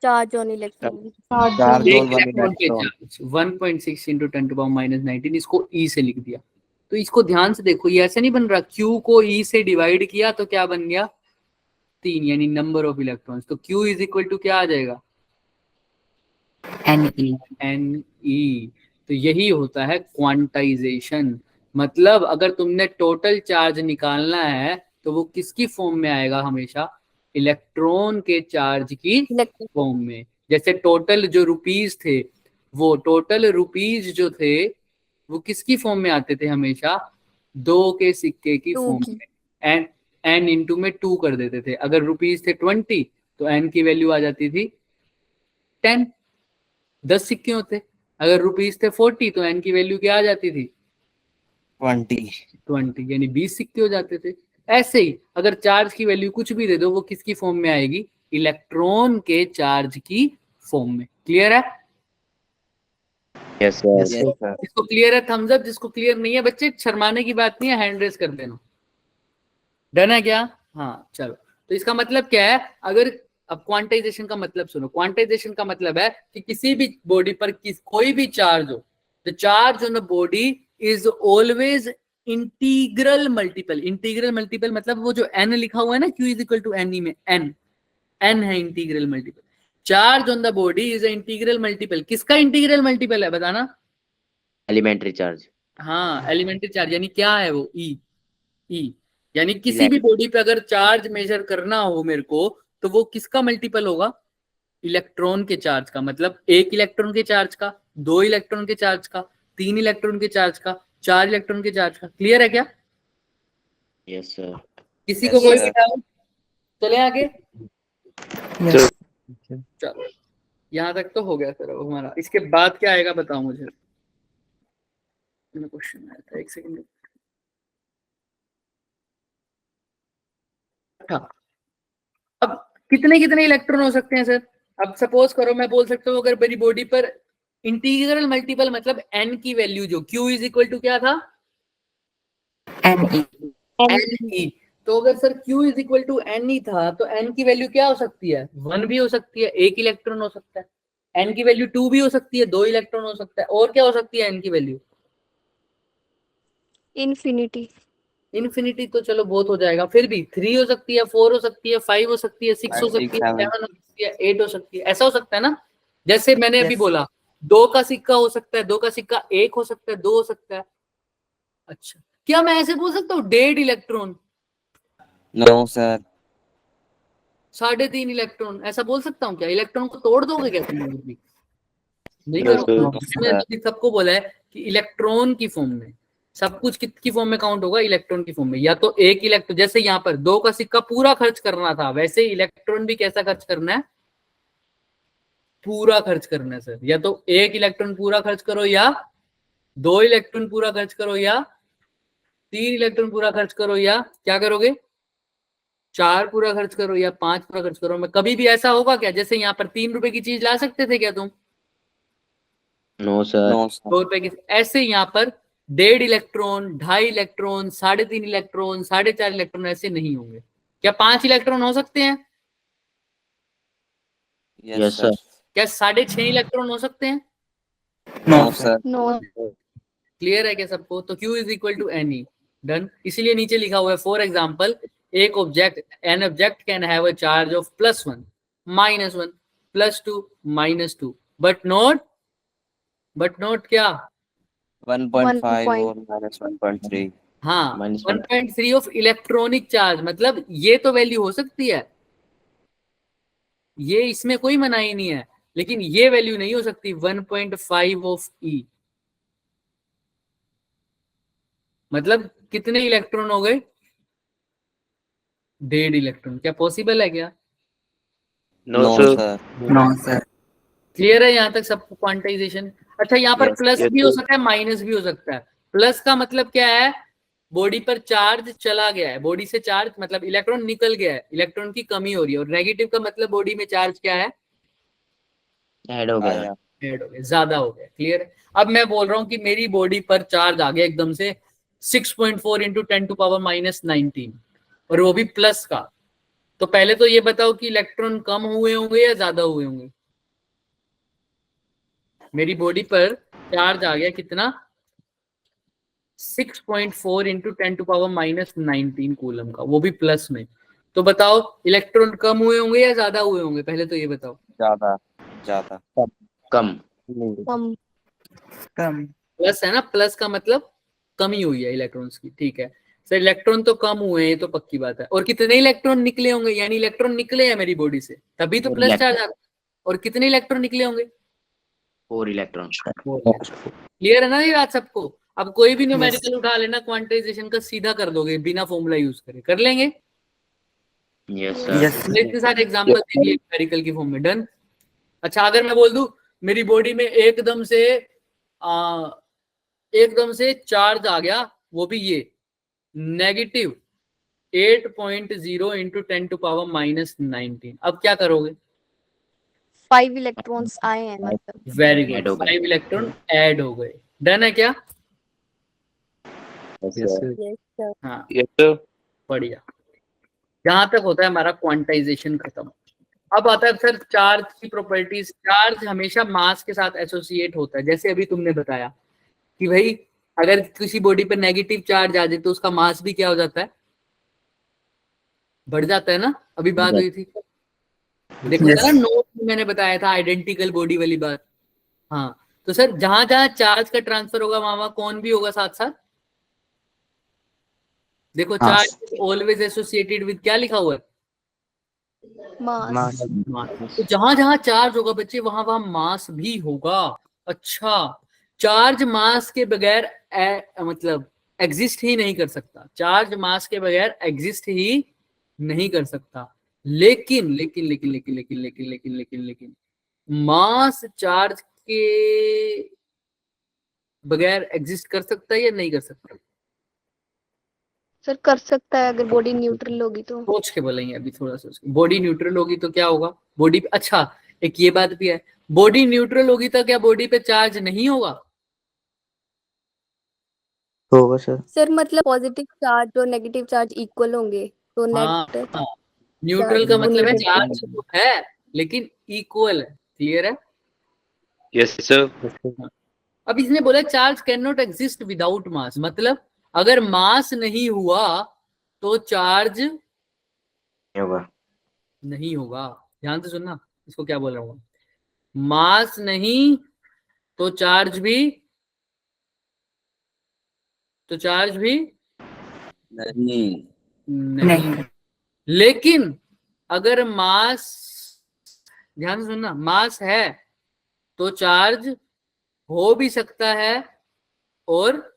charge on electron. Charge एक ऑन वन इलेक्ट्रॉन के electron. Charge 1.6 into 10 to power minus 19, इसको ई से लिख दिया। तो इसको ध्यान से देखो, ये ऐसे नहीं बन रहा, Q को E से डिवाइड किया तो क्या बन गया 3, यानी नंबर ऑफ इलेक्ट्रॉन्स। तो Q इज इक्वल टू क्या आ जाएगा Ne। तो यही होता है क्वांटाइजेशन। मतलब अगर तुमने टोटल चार्ज निकालना है तो वो किसकी फॉर्म में आएगा हमेशा, इलेक्ट्रॉन के चार्ज की फॉर्म में। जैसे टोटल जो रुपीज थे, वो टोटल रुपीज जो थे वो किसकी फॉर्म में आते थे हमेशा, 2 के सिक्के की Two फॉर्म की। में। एन इंटू में 2 कर देते थे। अगर रुपीज थे 20 तो एन की वैल्यू आ जाती थी 10, 10 सिक्के होते। अगर रुपीज थे 40 तो एन की वैल्यू क्या आ जाती थी 20, यानी 20 सिक्के हो जाते थे। ऐसे ही अगर चार्ज की वैल्यू कुछ भी दे दो वो किसकी फॉर्म में आएगी, इलेक्ट्रॉन के चार्ज की फॉर्म में। क्लियर है? Yes, sir. Yes, sir. जिसको क्लियर है थम्स अप, जिसको क्लियर नहीं है बच्चे शर्माने की बात नहीं है, हैंड रेस कर देना। डन है क्या? हाँ चलो। तो इसका मतलब क्या है, अगर अब क्वांटाइजेशन का मतलब सुनो। क्वांटाइजेशन का मतलब है कि किसी भी बॉडी पर कोई भी चार्ज हो, the charge on the body is always integral multiple. Integral multiple मतलब वो जो एन लिखा हुआ है ना, Q is equal to n में, एन है integral multiple. Charge on the body is integral multiple. किसका इंटीग्रल मल्टीपल है बताना? Elementary charge. हाँ, एलिमेंट्री चार्ज। यानी क्या है वो, ई। यानी किसी भी बॉडी पे अगर चार्ज मेजर करना हो मेरे को, तो वो किसका मल्टीपल होगा, इलेक्ट्रॉन के चार्ज का। मतलब 1 इलेक्ट्रॉन के चार्ज का, 2 इलेक्ट्रॉन के चार्ज का, 3 इलेक्ट्रॉन के चार्ज का, 4 इलेक्ट्रॉन के चार्ज का। क्लियर है क्या? Yes, sir. किसी Yes, को कोई sir. भी डाउट? चले आगे। So, चलो यहाँ तक तो हो गया सर हमारा। इसके बाद क्या आएगा बताओ मुझे, क्वेश्चन आया था, 1 सेकंड। अच्छा, अब कितने कितने इलेक्ट्रॉन हो सकते हैं सर? अब सपोज करो मैं बोल सकता हूँ अगर मेरी बॉडी पर इंटीग्रल मल्टीपल मतलब एन की वैल्यू जो Q इज इक्वल टू क्या था, एन ई। तो अगर sir Q is equal to n e था तो एन की वैल्यू क्या हो सकती है, 1 भी हो सकती है, 1 इलेक्ट्रॉन हो सकता है। एन की वैल्यू 2 भी हो सकती है, 2 इलेक्ट्रॉन हो सकता है। और क्या हो सकती है एन की वैल्यू? Infinity. इन्फिनिटी तो चलो बहुत हो जाएगा, फिर भी 3 हो सकती है, 4 हो सकती है, 5 हो सकती है, 6 हो 5, सकती 6, है, 7. 7 हो सकती है, 8 हो सकती है। ऐसा हो सकता है ना? जैसे मैंने अभी बोला 2 का सिक्का हो सकता है, 2 का सिक्का 1 हो सकता है, 2 हो सकता है। अच्छा, क्या मैं ऐसे बोल सकता हूँ 1.5 इलेक्ट्रॉन, No, sir. 3.5 इलेक्ट्रॉन, ऐसा बोल सकता हूँ क्या? इलेक्ट्रॉन को तोड़ दोगे क्या तुम लोग भी? नहीं No, करोगे। sir. इसमें अभी सबको बोला है कि इलेक्ट्रॉन की फॉर्म में सब कुछ किसकी फॉर्म में काउंट होगा, इलेक्ट्रॉन की फॉर्म में। या तो 1 इलेक्ट्रॉन, जैसे यहाँ पर 2 का सिक्का पूरा खर्च करना था, वैसे इलेक्ट्रॉन भी कैसा खर्च करना है, पूरा खर्च करना है सर। या तो 1 इलेक्ट्रॉन पूरा खर्च करो, या 2 इलेक्ट्रॉन पूरा खर्च करो, या 3 इलेक्ट्रॉन पूरा खर्च करो, या क्या करोगे 4 पूरा खर्च करो, या 5 पूरा खर्च करो। मैं कभी भी ऐसा होगा क्या, जैसे यहाँ पर 3 रुपए की चीज ला सकते थे क्या तुम, No, sir. No, sir. 2 रुपए की? ऐसे यहाँ पर 1.5 इलेक्ट्रॉन, 2.5 इलेक्ट्रॉन, 3.5 इलेक्ट्रॉन, 4.5 इलेक्ट्रॉन ऐसे नहीं होंगे। क्या 5 इलेक्ट्रॉन हो सकते हैं? Yes, Yes, sir. sir. क्या 6.5 इलेक्ट्रॉन हो सकते हैं? No, sir. No. क्लियर है क्या सबको? तो Q is equal to n e. Done. इसीलिए नीचे लिखा हुआ है फॉर एग्जाम्पल एक object, an object can have a charge of +1, -1, +2, -2, but not क्या, 1.5 1. or -1.3. हाँ Minus 1.3 ऑफ इलेक्ट्रॉनिक चार्ज। मतलब ये तो वैल्यू हो सकती है, ये इसमें कोई मनाही नहीं है, लेकिन ये वैल्यू नहीं हो सकती 1.5 ऑफ ई। मतलब कितने इलेक्ट्रॉन हो गए, 1.5 इलेक्ट्रॉन। क्या पॉसिबल है क्या? No, No, sir. sir. Clear है यहाँ तक सबको क्वांटाइजेशन? अच्छा, यहाँ पर Yes. प्लस Yes, भी हो sir. सकता है, माइनस भी हो सकता है। प्लस का मतलब क्या है, बॉडी पर चार्ज चला गया है, बॉडी से चार्ज मतलब इलेक्ट्रॉन निकल गया है, इलेक्ट्रॉन की कमी हो रही है। और नेगेटिव का मतलब बॉडी में चार्ज क्या है, Add हो गया. आया. ऐड हो गया, ज्यादा हो गया। क्लियर है? अब मैं बोल रहा हूँ कि मेरी बॉडी पर चार्ज आ गया एकदम से 6.4 इंटू 10⁻⁻19, और वो भी प्लस का। तो पहले तो ये बताओ कि इलेक्ट्रॉन कम हुए होंगे या ज्यादा हुए होंगे? मेरी बॉडी पर चार्ज आ गया कितना, 6.4 इंटू 10⁻⁻19 कूलम का, वो भी प्लस में। तो बताओ इलेक्ट्रॉन कम हुए होंगे या ज्यादा हुए होंगे, पहले तो ये बताओ। ज्यादा ज्यादा कम कम कम। प्लस है ना, प्लस का मतलब कमी हुई है इलेक्ट्रॉन्स की, ठीक है सर। इलेक्ट्रॉन तो कम हुए हैं, तो पक्की बात है। और कितने इलेक्ट्रॉन निकले होंगे, यानी इलेक्ट्रॉन निकले हैं मेरी बॉडी से, तभी तो प्लस चार्ज आता है। और कितने इलेक्ट्रॉन निकले होंगे? 4 इलेक्ट्रॉन। क्लियर है ना ये बात सबको? अब कोई भी न्यूमेरिकल उठा लेना, क्वांटाइजेशन का सीधा कर दोगे बिना फॉर्मूला यूज करे, कर लेंगे। Yes sir. हमने इसके साथ एग्जांपल दे दिए न्यूमेरिकल की फॉर्म में, डन। अच्छा अगर मैं बोल दूं मेरी बॉडी में एकदम से चार्ज आ गया, वो भी ये नेगेटिव 8.0 इंटू 10⁻⁻19, अब क्या करोगे? 5 इलेक्ट्रॉन्स आए हैं मतलब। वेरी Add गुड, हो गए। 5 इलेक्ट्रॉन ऐड हो गए। डन है क्या? Yes sir. Yes sir. हाँ Yes, sir. बढ़िया। जहां तक होता है हमारा क्वांटाइजेशन खत्म। अब आता है सर चार्ज की प्रॉपर्टीज। चार्ज हमेशा मास के साथ एसोसिएट होता है, जैसे अभी तुमने बताया कि भाई अगर किसी बॉडी पर नेगेटिव चार्ज आ जाए तो उसका मास भी क्या हो जाता है, बढ़ जाता है ना। अभी बात हुई थी, देखो Yes. ना नोट में मैंने बताया था आइडेंटिकल बॉडी वाली बात। हाँ तो सर जहां जहां चार्ज का ट्रांसफर होगा वहां वहां कौन भी होगा साथ साथ? देखो हाँ। चार्ज ऑलवेज एसोसिएटेड विद क्या लिखा हुआ है? मास। मास। मास। तो जहां जहां चार्ज होगा बच्चे वहां वहां मास भी होगा। अच्छा चार्ज मास के बगैर मतलब एग्जिस्ट ही नहीं कर सकता। चार्ज मास के बगैर एग्जिस्ट ही नहीं कर सकता। लेकिन लेकिन लेकिन लेकिन लेकिन लेकिन लेकिन लेकिन लेकिन मास चार्ज के बगैर एग्जिस्ट कर सकता है या नहीं कर सकता? सर कर सकता है अगर बॉडी न्यूट्रल होगी तो। सोच के बोलेंगे अभी, थोड़ा सोच के। बॉडी न्यूट्रल होगी तो क्या होगा बॉडी? अच्छा एक ये बात भी है, बॉडी न्यूट्रल होगी तो क्या बॉडी पे चार्ज नहीं होगा? होगा सर। सर मतलब पॉजिटिव चार्ज और नेगेटिव चार्ज इक्वल होंगे तो हाँ नेट न्यूट्रल का वो मतलब है न्यूट्रल चार्ज तो है लेकिन इक्वल है। क्लियर है? Yes, sir. अब इसने बोला charge can not exist without mass, मतलब अगर मास नहीं हुआ तो चार्ज होगा। नहीं होगा। ध्यान से सुनना इसको क्या बोल रहा हूँ। मास नहीं तो चार्ज भी नहीं। नहीं। लेकिन अगर मास, ध्यान से सुनना, मास है तो चार्ज हो भी सकता है और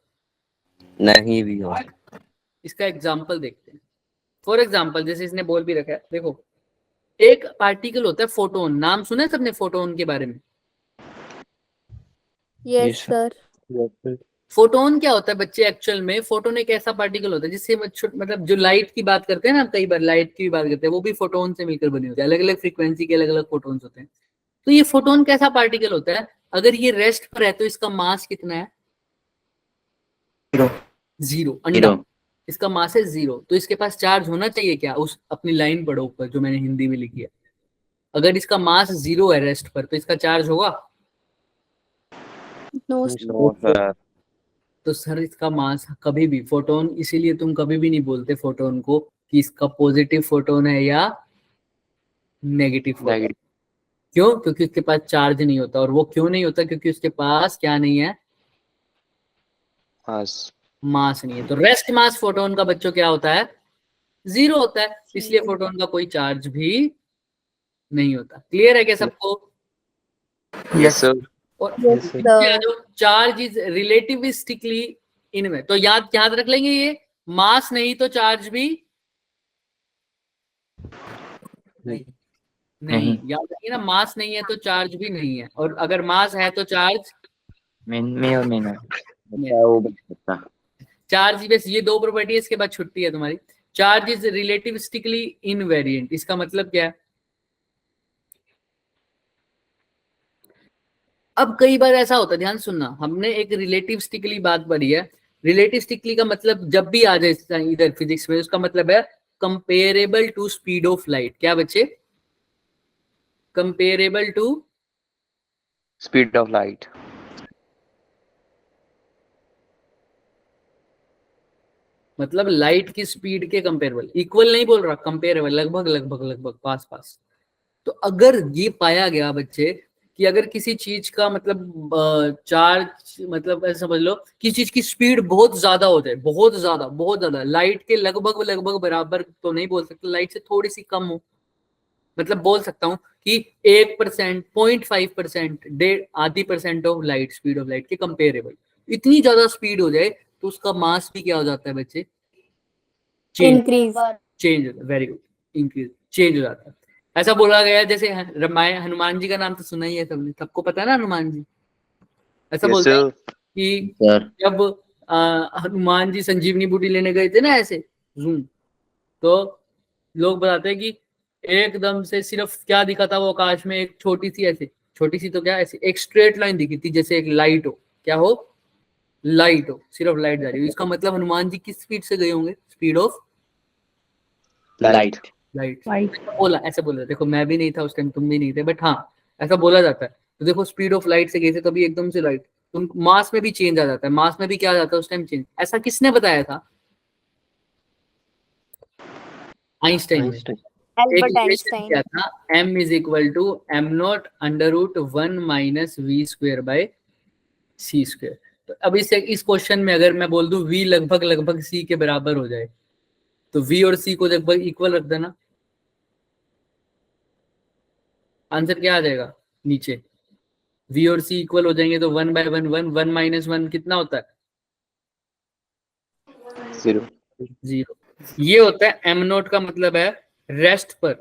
नहीं भी हो। इसका एग्जाम्पल देखते हैं। फॉर एग्जाम्पल जैसे इसने बोल भी रखा है, देखो एक पार्टिकल होता है फोटोन, नाम सुना है सबने फोटोन के बारे में? Yes sir. फोटोन क्या होता है बच्चे? एक्चुअल में फोटोन एक ऐसा पार्टिकल होता है जिससे मतलब जो लाइट की बात करते हैं ना, कई बार लाइट की भी बात करते हैं, वो भी फोटोन से मिलकर बने होते हैं। अलग अलग फ्रीक्वेंसी के अलग अलग फोटोन्स होते हैं। तो ये फोटोन कैसा पार्टिकल होता है? अगर ये रेस्ट पर है तो इसका मास कितना है? जीरो। अंडा, इसका मास है 0, तो इसके पास चार्ज होना चाहिए क्या? उस अपनी लाइन पढ़ो ऊपर जो मैंने हिंदी में लिखी है। अगर इसका मास 0 है रेस्ट पर तो इसका चार्ज होगा? No no sir. तो सर इसका मास कभी भी फोटोन, इसीलिए तुम कभी भी नहीं बोलते फोटोन को कि इसका पॉजिटिव फोटोन है या नेगेटिव फोटोन। क्यों? क्योंकि उसके पास चार्ज नहीं होता। और वो क्यों नहीं होता? क्योंकि उसके पास क्या नहीं है? मास नहीं है। तो रेस्ट मास फोटोन का बच्चों क्या होता है? 0 होता है। इसलिए फोटोन का कोई चार्ज भी नहीं होता। क्लियर है क्या सबको? Yes, sir. और सर। चार्ज इज रिलेटिविस्टिकली इनमें, तो याद याद रख लेंगे ये, मास नहीं तो चार्ज भी नहीं। याद रखिए ना, मास नहीं है तो चार्ज भी नहीं है, और अगर मास है तो चार्ज में और में ना। वो बच सकता। चार्ज। बस ये 2 प्रॉपर्टी है, इसके बाद छुट्टी है तुम्हारी। चार्ज इज रिलेटिविस्टिकली इनवेरिएंट, इसका मतलब क्या है? अब कई बार ऐसा होता है, ध्यान सुनना, हमने एक रिलेटिविस्टिकली बात पढ़ी है। रिलेटिविस्टिकली का मतलब जब भी आ जाए इधर फिजिक्स में, उसका मतलब है comparable to speed of light. क्या बच्चे? Comparable to Speed of light. मतलब लाइट की स्पीड के कंपेरेबल, इक्वल नहीं बोल रहा, कंपेरेबल, लगभग लगभग लगभग पास पास। तो अगर ये पाया गया बच्चे कि अगर किसी चीज का मतलब चार्ज, मतलब ऐसा समझ लो किसी चीज की स्पीड बहुत ज्यादा हो जाए, बहुत ज्यादा, लाइट के लगभग लगभग बराबर तो नहीं बोल सकते, लाइट से थोड़ी सी कम हो, मतलब बोल सकता हूँ कि 1%, 0.5%, 0.5% of light, speed of light के कंपेरेबल, इतनी ज्यादा स्पीड हो जाए तो उसका मास भी क्या हो जाता है बच्चे, increase. Change, very good, increase, change हो जाता है। ऐसा बोला गया है, जैसे रामायण, हनुमान जी का नाम तो सुना ही है सबने, सबको पता है ना हनुमान जी। ऐसा Yes, बोलते हैं sir. कि सर जब हनुमान जी संजीवनी बूटी लेने गए थे ना ऐसे जूम, तो लोग बताते हैं कि एकदम से सिर्फ क्या दिखा था वो आकाश में, एक छोटी सी ऐसे, छोटी सी तो क्या ऐसी एक स्ट्रेट लाइन दिखी थी, जैसे एक लाइट हो, क्या हो, लाइट हो, सिर्फ लाइट जा रही हो। इसका मतलब हनुमान जी किस स्पीड से गए होंगे, स्पीड ऑफ लाइट। लाइट। बोला, ऐसे बोला, देखो मैं भी नहीं था उस टाइम, तुम भी नहीं थे, बट हाँ ऐसा बोला जाता है। तो देखो स्पीड ऑफ लाइट से गए थे, तभी एकदम से लाइट, तुम मास में भी चेंज आ जाता है, मास में भी क्या आ जाता है उस टाइम, चेंज। ऐसा किसने बताया था, आइंस्टाइन ने। एक एल्बर्ट इक्वेशन आइंस्टाइन। क्या था, m is equal to m not under root 1 minus v square by c square. तो अब इस क्वेश्चन में अगर मैं बोल दूं v लगभग लगभग c के बराबर हो जाए, तो v और c को लगभग इक्वल रख देना, आंसर क्या आ जाएगा नीचे, v और c इक्वल हो जाएंगे तो 1/1 1, 1 माइनस 1 कितना होता है, 0. 0। ये होता है m नॉट का मतलब है रेस्ट पर,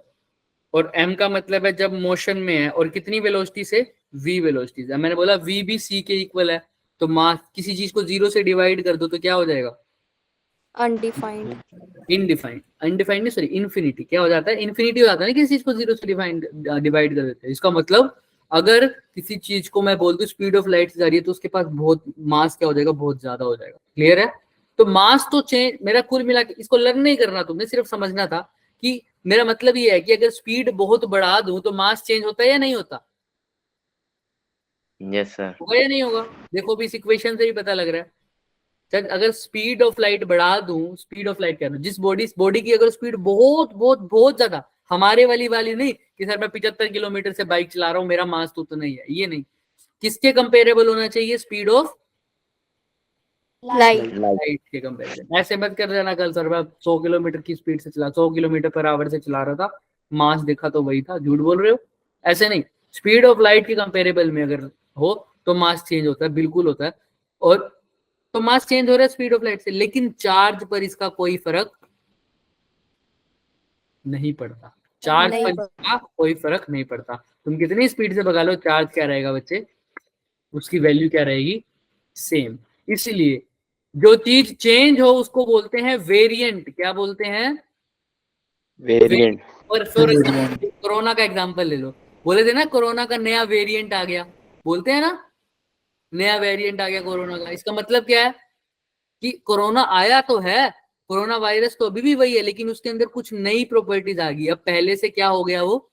और m का मतलब है जब मोशन में है, और कितनी वेलोसिटी से, v वेलोसिटी से। मैंने बोला v भी c के इक्वल है, तो मास किसी चीज को 0 से डिवाइड कर दो तो क्या हो जाएगा, अनडिफाइंड। इनडिफाइंड, अनडिफाइंड नहीं सॉरी, इन्फिनिटी, क्या हो जाता है, इन्फिनिटी हो जाता है ना किसी चीज को 0 से डिवाइड कर देते हैं। इसका मतलब अगर किसी चीज को मैं बोल दूं स्पीड ऑफ लाइट से जा रही है, तो उसके पास बहुत मास क्या हो जाएगा, बहुत ज्यादा हो जाएगा। क्लियर है। तो मास तो चेंज, मेरा कुल मिला के, इसको लर्न नहीं करना तुमने, सिर्फ समझना था कि मेरा मतलब ये है कि अगर स्पीड बहुत बढ़ा दूं तो मास चेंज होता है या नहीं होता, यस सर। होगा या नहीं होगा। देखो भी इस इक्वेशन से ही पता लग रहा है। चल अगर स्पीड ऑफ लाइट बढ़ा दूं, स्पीड ऑफ लाइट कह रहा हूं, जिस बॉडी की अगर स्पीड बहुत बहुत बहुत ज्यादा, हमारे वाली नहीं कि सर मैं 75 किलोमीटर से बाइक चला रहा हूं, मेरा मास तो उतना ही है, ये नहीं, किसके कंपेरेबल होना चाहिए, स्पीड ऑफ लाइट। लाइट के कंपेरिजन। ऐसे मत कर देना कल सर मैं 100 किलोमीटर की स्पीड से चला, 100 किलोमीटर पर आवर से चला रहा था, मास देखा तो वही था, झूठ बोल रहे हो। ऐसे नहीं, स्पीड ऑफ लाइट के कंपेरेबल में अगर हो तो मास चेंज होता है, बिल्कुल होता है। और तो मास चेंज हो रहा है स्पीड ऑफ लाइट से, लेकिन चार्ज पर इसका कोई फर्क नहीं पड़ता, चार्ज नहीं पर पड़ता। इसका कोई फर्क नहीं पड़ता। तुम कितनी स्पीड से भगा लो, चार्ज क्या रहेगा बच्चे, उसकी वैल्यू क्या रहेगी, सेम। इसलिए जो चीज चेंज हो उसको बोलते हैं वेरिएंट, क्या बोलते हैं, Variant. और फॉर एग्जाम्पल कोरोना का एग्जांपल ले लो, बोले थे ना कोरोना का नया वेरिएंट आ गया, बोलते हैं ना नया वेरिएंट आ गया कोरोना का। इसका मतलब क्या है कि कोरोना आया तो है, कोरोना वायरस तो अभी भी वही है, लेकिन उसके अंदर कुछ नई प्रॉपर्टीज आ गई, अब पहले से क्या हो गया, वो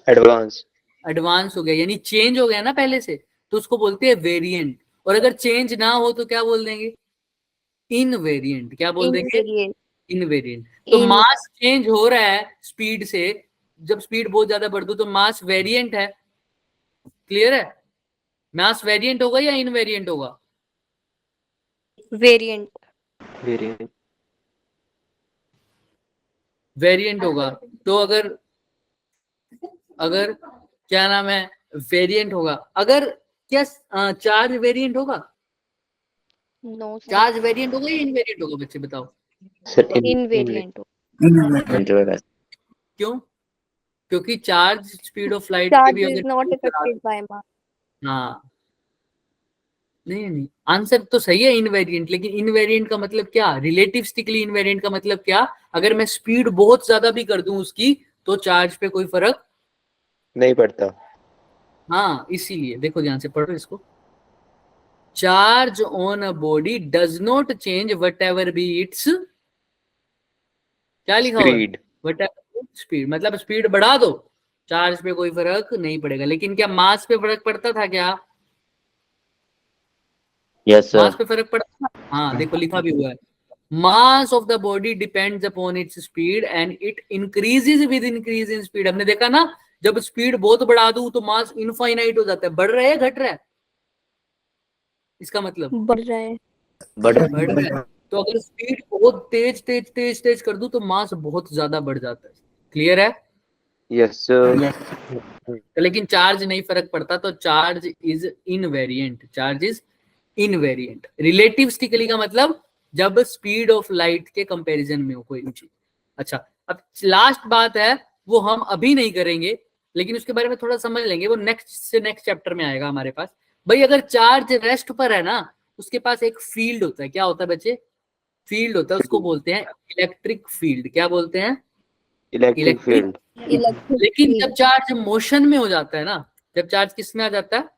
Advance. एडवांस हो गया, यानी चेंज हो गया ना पहले से, तो उसको बोलते हैं वेरिएंट। और अगर चेंज ना हो तो क्या बोल देंगे, इनवेरिएंट। क्या बोल देंगे, इनवेरिएंट। इनवेरिएंट। तो इन मास चेंज हो रहा है स्पीड से, जब स्पीड बहुत ज्यादा बढ़ दो तो मास वेरिएंट है। क्लियर है, मास वेरिएंट होगा या इनवेरिएंट होगा, वेरिएंट। Variant. वेरिएंट होगा। तो अगर अगर क्या नाम है, वेरिएंट होगा, अगर क्या चार्ज वेरिएंट होगा, नो सर, चार्ज वेरिएंट होगा या इनवेरिएंट होगा, बच्चे बताओ Sir, इनवेरिएंट। क्यों, क्योंकि चार्ज स्पीड ऑफ लाइट से भी चार्ज इज अगर नॉट चला अफेक्टेड दो- बाय मास। हाँ, नहीं आंसर तो सही है इनवेरिएंट, लेकिन इनवेरिएंट का मतलब क्या, रिलेटिविस्टिकली इनवेरिएंट का मतलब क्या, अगर मैं स्पीड बहुत ज्यादा भी कर दूं उसकी तो चार्ज पे कोई फर्क, नहीं पड़ता. हाँ इसीलिए देखो ध्यान से पढ़ो इसको, charge on a body does not change what ever be it's, क्या लिखा हुआ है, Speed. वट एवर स्पीड, मतलब स्पीड बढ़ा दो चार्ज पे कोई फर्क नहीं पड़ेगा। लेकिन क्या मास पे फर्क पड़ता था क्या, यस मास सर। पे फर्क पड़ता था, हाँ देखो लिखा भी हुआ है, mass of the body depends upon its speed and it increases with increase in speed. हमने देखा ना, जब स्पीड बहुत बढ़ा दूं तो मास इनफाइनाइट हो जाता है। बढ़ रहा है घट रहा है, इसका मतलब बढ़ रहा है। बढ़ रहा है। तो अगर स्पीड बहुत तेज तेज तेज तेज कर दूं तो मास बहुत ज्यादा बढ़ जाता है। क्लियर है? यस लेकिन चार्ज नहीं फर्क पड़ता, तो charge is invariant. Charge is invariant. Relativistically का मतलब जब स्पीड ऑफ लाइट के कंपैरिजन में हो कोई चीज। अच्छा, अब लास्ट बात है, वो हम अभी नहीं करेंगे, लेकिन उसके बारे में थोड़ा समझ लेंगे, वो नेक्स्ट चैप्टर में आएगा हमारे पास। भाई अगर चार्ज रेस्ट पर है ना, उसके पास एक फील्ड होता है। क्या होता है बच्चे? फील्ड होता है, उसको बोलते हैं इलेक्ट्रिक फील्ड। क्या बोलते हैं? Electric field. लेकिन जब चार्ज मोशन में हो जाता है ना, जब चार्ज किस में आ जाता है?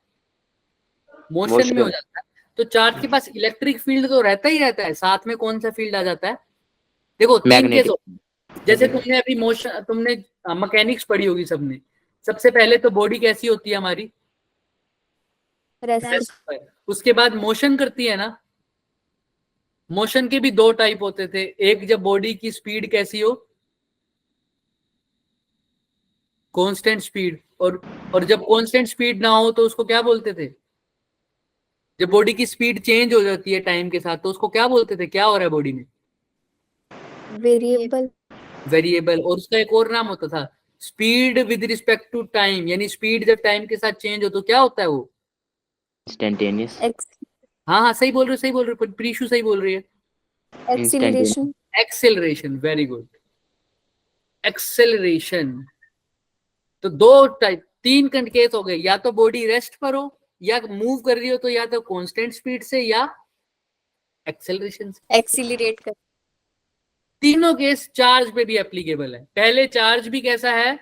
मोशन में हो जाता है, तो चार्ज के पास इलेक्ट्रिक फील्ड तो रहता ही रहता है, साथ में कौन सा फील्ड आ जाता है? देखो तीन केस हो, जैसे तुमने अभी मोशन, तुमने मैकेनिक्स पढ़ी होगी सबने। सबसे पहले तो बॉडी कैसी होती है हमारी? रेस्ट। उसके बाद मोशन करती है ना। मोशन के भी दो टाइप होते थे, एक जब बॉडी की स्पीड कैसी हो, कांस्टेंट स्पीड, और जब कांस्टेंट स्पीड ना हो तो उसको क्या बोलते थे? जब बॉडी की स्पीड चेंज हो जाती है टाइम के साथ तो उसको क्या बोलते थे? क्या हो रहा है बॉडी में? वेरिएबल। वेरिएबल। और उसका एक और नाम होता था speed with respect to time, यानी स्पीड जब टाइम के साथ चेंज हो तो क्या होता है वो? इंस्टेंटेनियस। हाँ हाँ सही बोल रहे हो, सही बोल रहे हो, प्रीशु सही बोल रही है। Acceleration. Acceleration, very good, acceleration. तो दो टाइप, तीन केस हो गए, या तो बॉडी रेस्ट पर हो या मूव कर रही हो, तो या तो कांस्टेंट स्पीड से या एक्सेलरेशन से। एक्सीलरेट कर। तीनों केस चार्ज पे भी एप्लीकेबल है। पहले चार्ज भी कैसा है?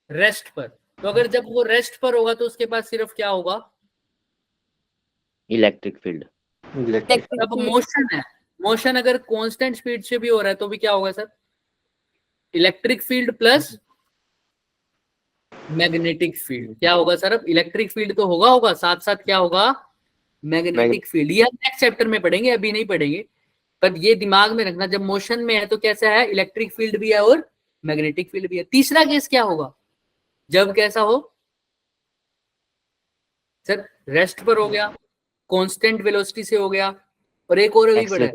रेस्ट पर। तो अगर जब वो रेस्ट पर होगा तो उसके पास सिर्फ क्या होगा? Electric field. अब मोशन है, मोशन अगर कांस्टेंट स्पीड से भी हो रहा है तो भी क्या होगा sir? Electric field plus magnetic field. क्या होगा सर? अब इलेक्ट्रिक फील्ड तो होगा साथ साथ क्या होगा? Magnetic field. ये हम नेक्स्ट चैप्टर में पढ़ेंगे, अभी नहीं पढ़ेंगे, पर ये दिमाग में रखना, जब मोशन में है तो कैसा है? इलेक्ट्रिक फील्ड भी है और मैग्नेटिक फील्ड भी है। तीसरा केस क्या होगा? जब कैसा हो सर? रेस्ट पर हो गया, कांस्टेंट वेलोसिटी से हो गया, और एक और अभी बढ़ा है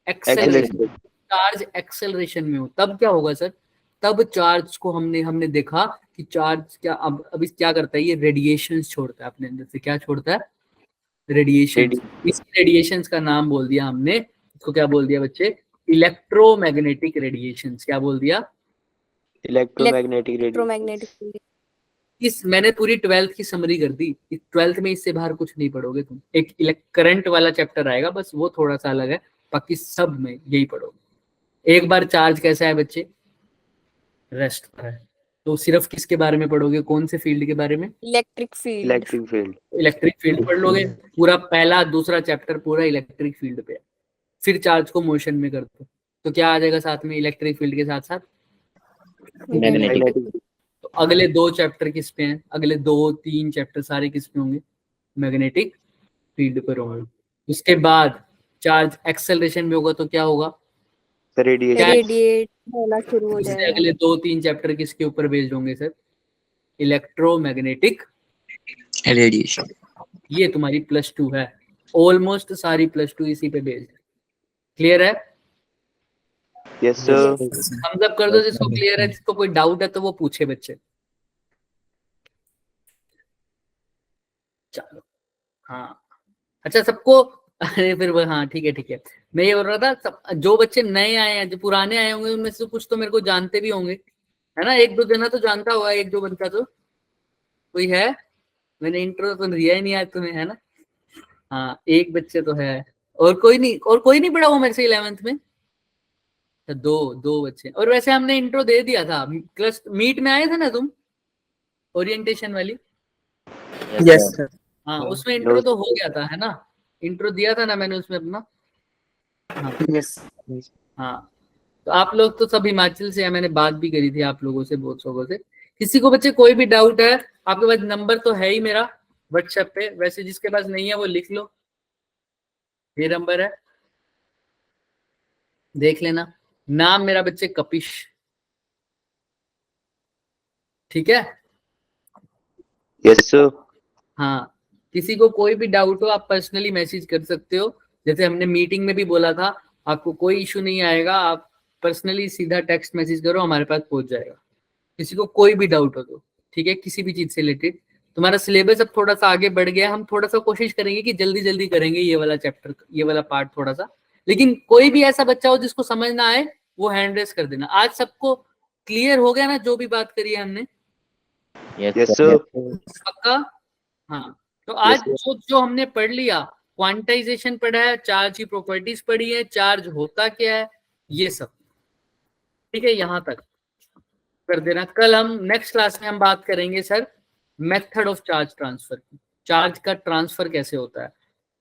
एक्सेलरेशन। चार्ज एक्सेलरेशन में हो तब क्या होगा सर? तब चार्ज को हमने देखा कि चार्ज क्या अभी क्या करता है, ये रेडिएशन छोड़ता है अपने अंदर से। क्या छोड़ता है? रेडिएशन। इस रेडिएशन का नाम बोल दिया हमने, इसको क्या बोल दिया बच्चे? Electromagnetic radiation. क्या बोल दिया? Electromagnetic electromagnetic. इस मैंने पूरी 12th की समरी कर दी। 12th में इससे बाहर कुछ नहीं पढ़ोगे तुम। एक करंट वाला चैप्टर आएगा, बस वो थोड़ा सा अलग है, बाकी सब में यही पढ़ोगे। एक बार चार्ज कैसा है बच्चे? रेस्ट पर है, तो सिर्फ किसके बारे में पढ़ोगे? कौन से फील्ड के बारे में? Electric field. इलेक्ट्रिक फील्ड पढ़ लोगे पूरा। पहला दूसरा चैप्टर पूरा इलेक्ट्रिक फील्ड पे है। फिर चार्ज को मोशन में कर दो तो क्या आ जाएगा साथ में? इलेक्ट्रिक फील्ड के साथ साथ मैग्नेटिक। तो अगले दो चैप्टर किस पे हैं? अगले 2-3 चैप्टर सारे किस पे होंगे? मैग्नेटिक फील्ड पर होंगे। उसके बाद चार्ज एक्सेलरेशन में होगा तो क्या होगा? रेडिएट होना शुरू हो उससे जाएगा। अगले 2-3 चैप्टर किसके ऊपर बेस्ड होंगे सर? Electromagnetic radiation. ये तुम्हारी +2 है, ऑलमोस्ट सारी +2 इसी पे बेस्ड है। क्लियर है? Yes sir. थम्स अप कर दो जिसको क्लियर है। जिसको कोई डाउट है तो वो पूछे बच्चे। चलो हाँ, अच्छा सबको अरे फिर हाँ ठीक है। मैं ये बोल रहा था, सब जो बच्चे नए आए हैं, जो पुराने आए होंगे, उनमें से कुछ तो मेरे को जानते भी होंगे, है ना? 1-2 जना तो जानता होगा, 1-2 बच्चा तो कोई है। मैंने इंट्रो तो दिया ही नहीं आज तुम्हें, है ना? हाँ एक बच्चे तो है, और कोई नहीं पढ़ा वो मेरे से 11th में। तो दो बच्चे। और वैसे हमने इंट्रो दे दिया था, क्लास मीट में आए थे ना तुम, ओरिएंटेशन वाली। Yes sir. हाँ उसमें इंट्रो तो हो गया था, है ना? इंट्रो दिया था ना मैंने उसमें अपना। यस। हाँ तो आप लोग तो सब हिमाचल से है, मैंने बात भी करी थी आप लोगों से, बहुत लोगों से। किसी को बच्चे कोई भी डाउट है, आपके पास नंबर तो है ही मेरा व्हाट्सएप पे, वैसे जिसके पास नहीं है वो लिख लो, ये नंबर है। देख लेना। नाम मेरा बच्चे कपिश, ठीक है। Yes, sir. हाँ, किसी को कोई भी डाउट हो आप पर्सनली मैसेज कर सकते हो, जैसे हमने मीटिंग में भी बोला था, आपको कोई इशू नहीं आएगा, आप पर्सनली सीधा टेक्स्ट मैसेज करो, हमारे पास पहुंच जाएगा। किसी को कोई भी डाउट हो तो, ठीक है, किसी भी चीज से रिलेटेड। तुम्हारा सिलेबस अब थोड़ा सा आगे बढ़ गया, हम थोड़ा सा कोशिश करेंगे कि जल्दी जल्दी करेंगे ये वाला चैप्टर, ये वाला पार्ट थोड़ा सा। लेकिन कोई भी ऐसा बच्चा हो जिसको समझ ना आए वो हैंड रेस कर देना। आज सबको क्लियर हो गया ना जो भी बात करी है हमने? Yes, Yes, sir. sir. पक्का? हाँ, तो आज Yes, जो हमने पढ़ लिया, क्वांटाइजेशन पढ़ा है, चार्ज की प्रॉपर्टीज पढ़ी है, चार्ज होता क्या है, ये सब, ठीक है, यहाँ तक कर देना। कल हम नेक्स्ट क्लास में हम बात करेंगे sir method of charge transfer की। चार्ज का ट्रांसफर कैसे होता है,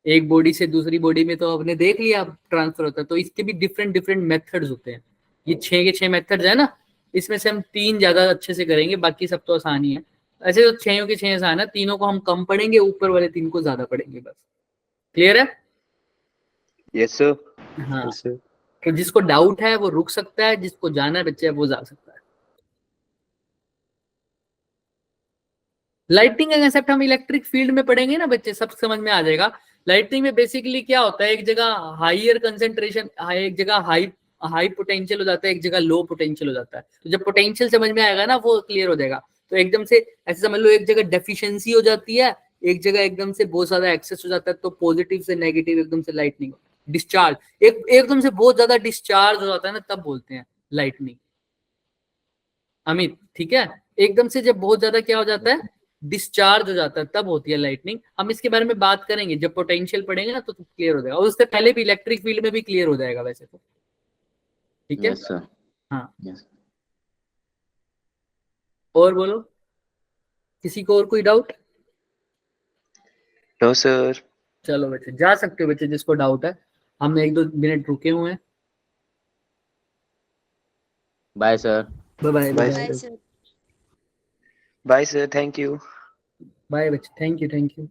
एक बॉडी से दूसरी बॉडी में तो आपने देख लिया ट्रांसफर होता है, तो इसके भी डिफरेंट डिफरेंट मेथड्स होते हैं। ये 6 के 6 मेथड्स है ना, इसमें से हम 3 ज्यादा अच्छे से करेंगे, बाकी सब तो आसान ही है। ऐसे तो 6 के 6 आसान है, तीनों को हम कम पढ़ेंगे, ऊपर वाले 3 को ज्यादा पढ़ेंगे, बस। क्लियर है? Yes, sir. हाँ, Yes, sir. तो जिसको डाउट है वो रुक सकता है, जिसको जाना है बच्चे वो जा सकता है। लाइटनिंग का कंसेप्ट हम इलेक्ट्रिक फील्ड में पढ़ेंगे ना बच्चे, सब समझ में आ जाएगा। लाइटनिंग में बेसिकली क्या होता है, एक जगह हाइयर कंसेंट्रेशन, एक जगह हाई पोटेंशियल हो जाता है, एक जगह लो पोटेंशियल हो जाता है। तो जब पोटेंशियल समझ में आएगा ना वो क्लियर हो जाएगा। तो एकदम से ऐसे समझ लो, एक जगह डेफिशिएंसी हो जाती है, एक जगह एकदम से बहुत ज्यादा एक्सेस हो जाता है, तो पॉजिटिव से नेगेटिव एकदम से लाइटनिंग। डिस्चार्ज एकदम से बहुत ज्यादा डिस्चार्ज हो जाता है ना, तब बोलते हैं लाइटनिंग। अमित, ठीक है, एकदम से जब बहुत ज्यादा क्या हो जाता है, डिस्चार्ज हो जाता है, तब होती है लाइटनिंग। हम इसके बारे में बात करेंगे जब पोटेंशियल पढ़ेंगे ना, तो क्लियर हो जाएगा, और उससे पहले भी इलेक्ट्रिक फील्ड में भी क्लियर हो जाएगा वैसे तो, ठीक है। Yes, sir. हाँ, Yes. और बोलो, किसी को और कोई डाउट? No, sir. चलो बच्चे जा सकते हो, बच्चे जिसको डाउट है। हम 1-2 मिनट रुके हुए हैं। Bye, sir. Bye Bye, bye sir. Bye, sir. Thank you. Bye बच्चे, थैंक यू।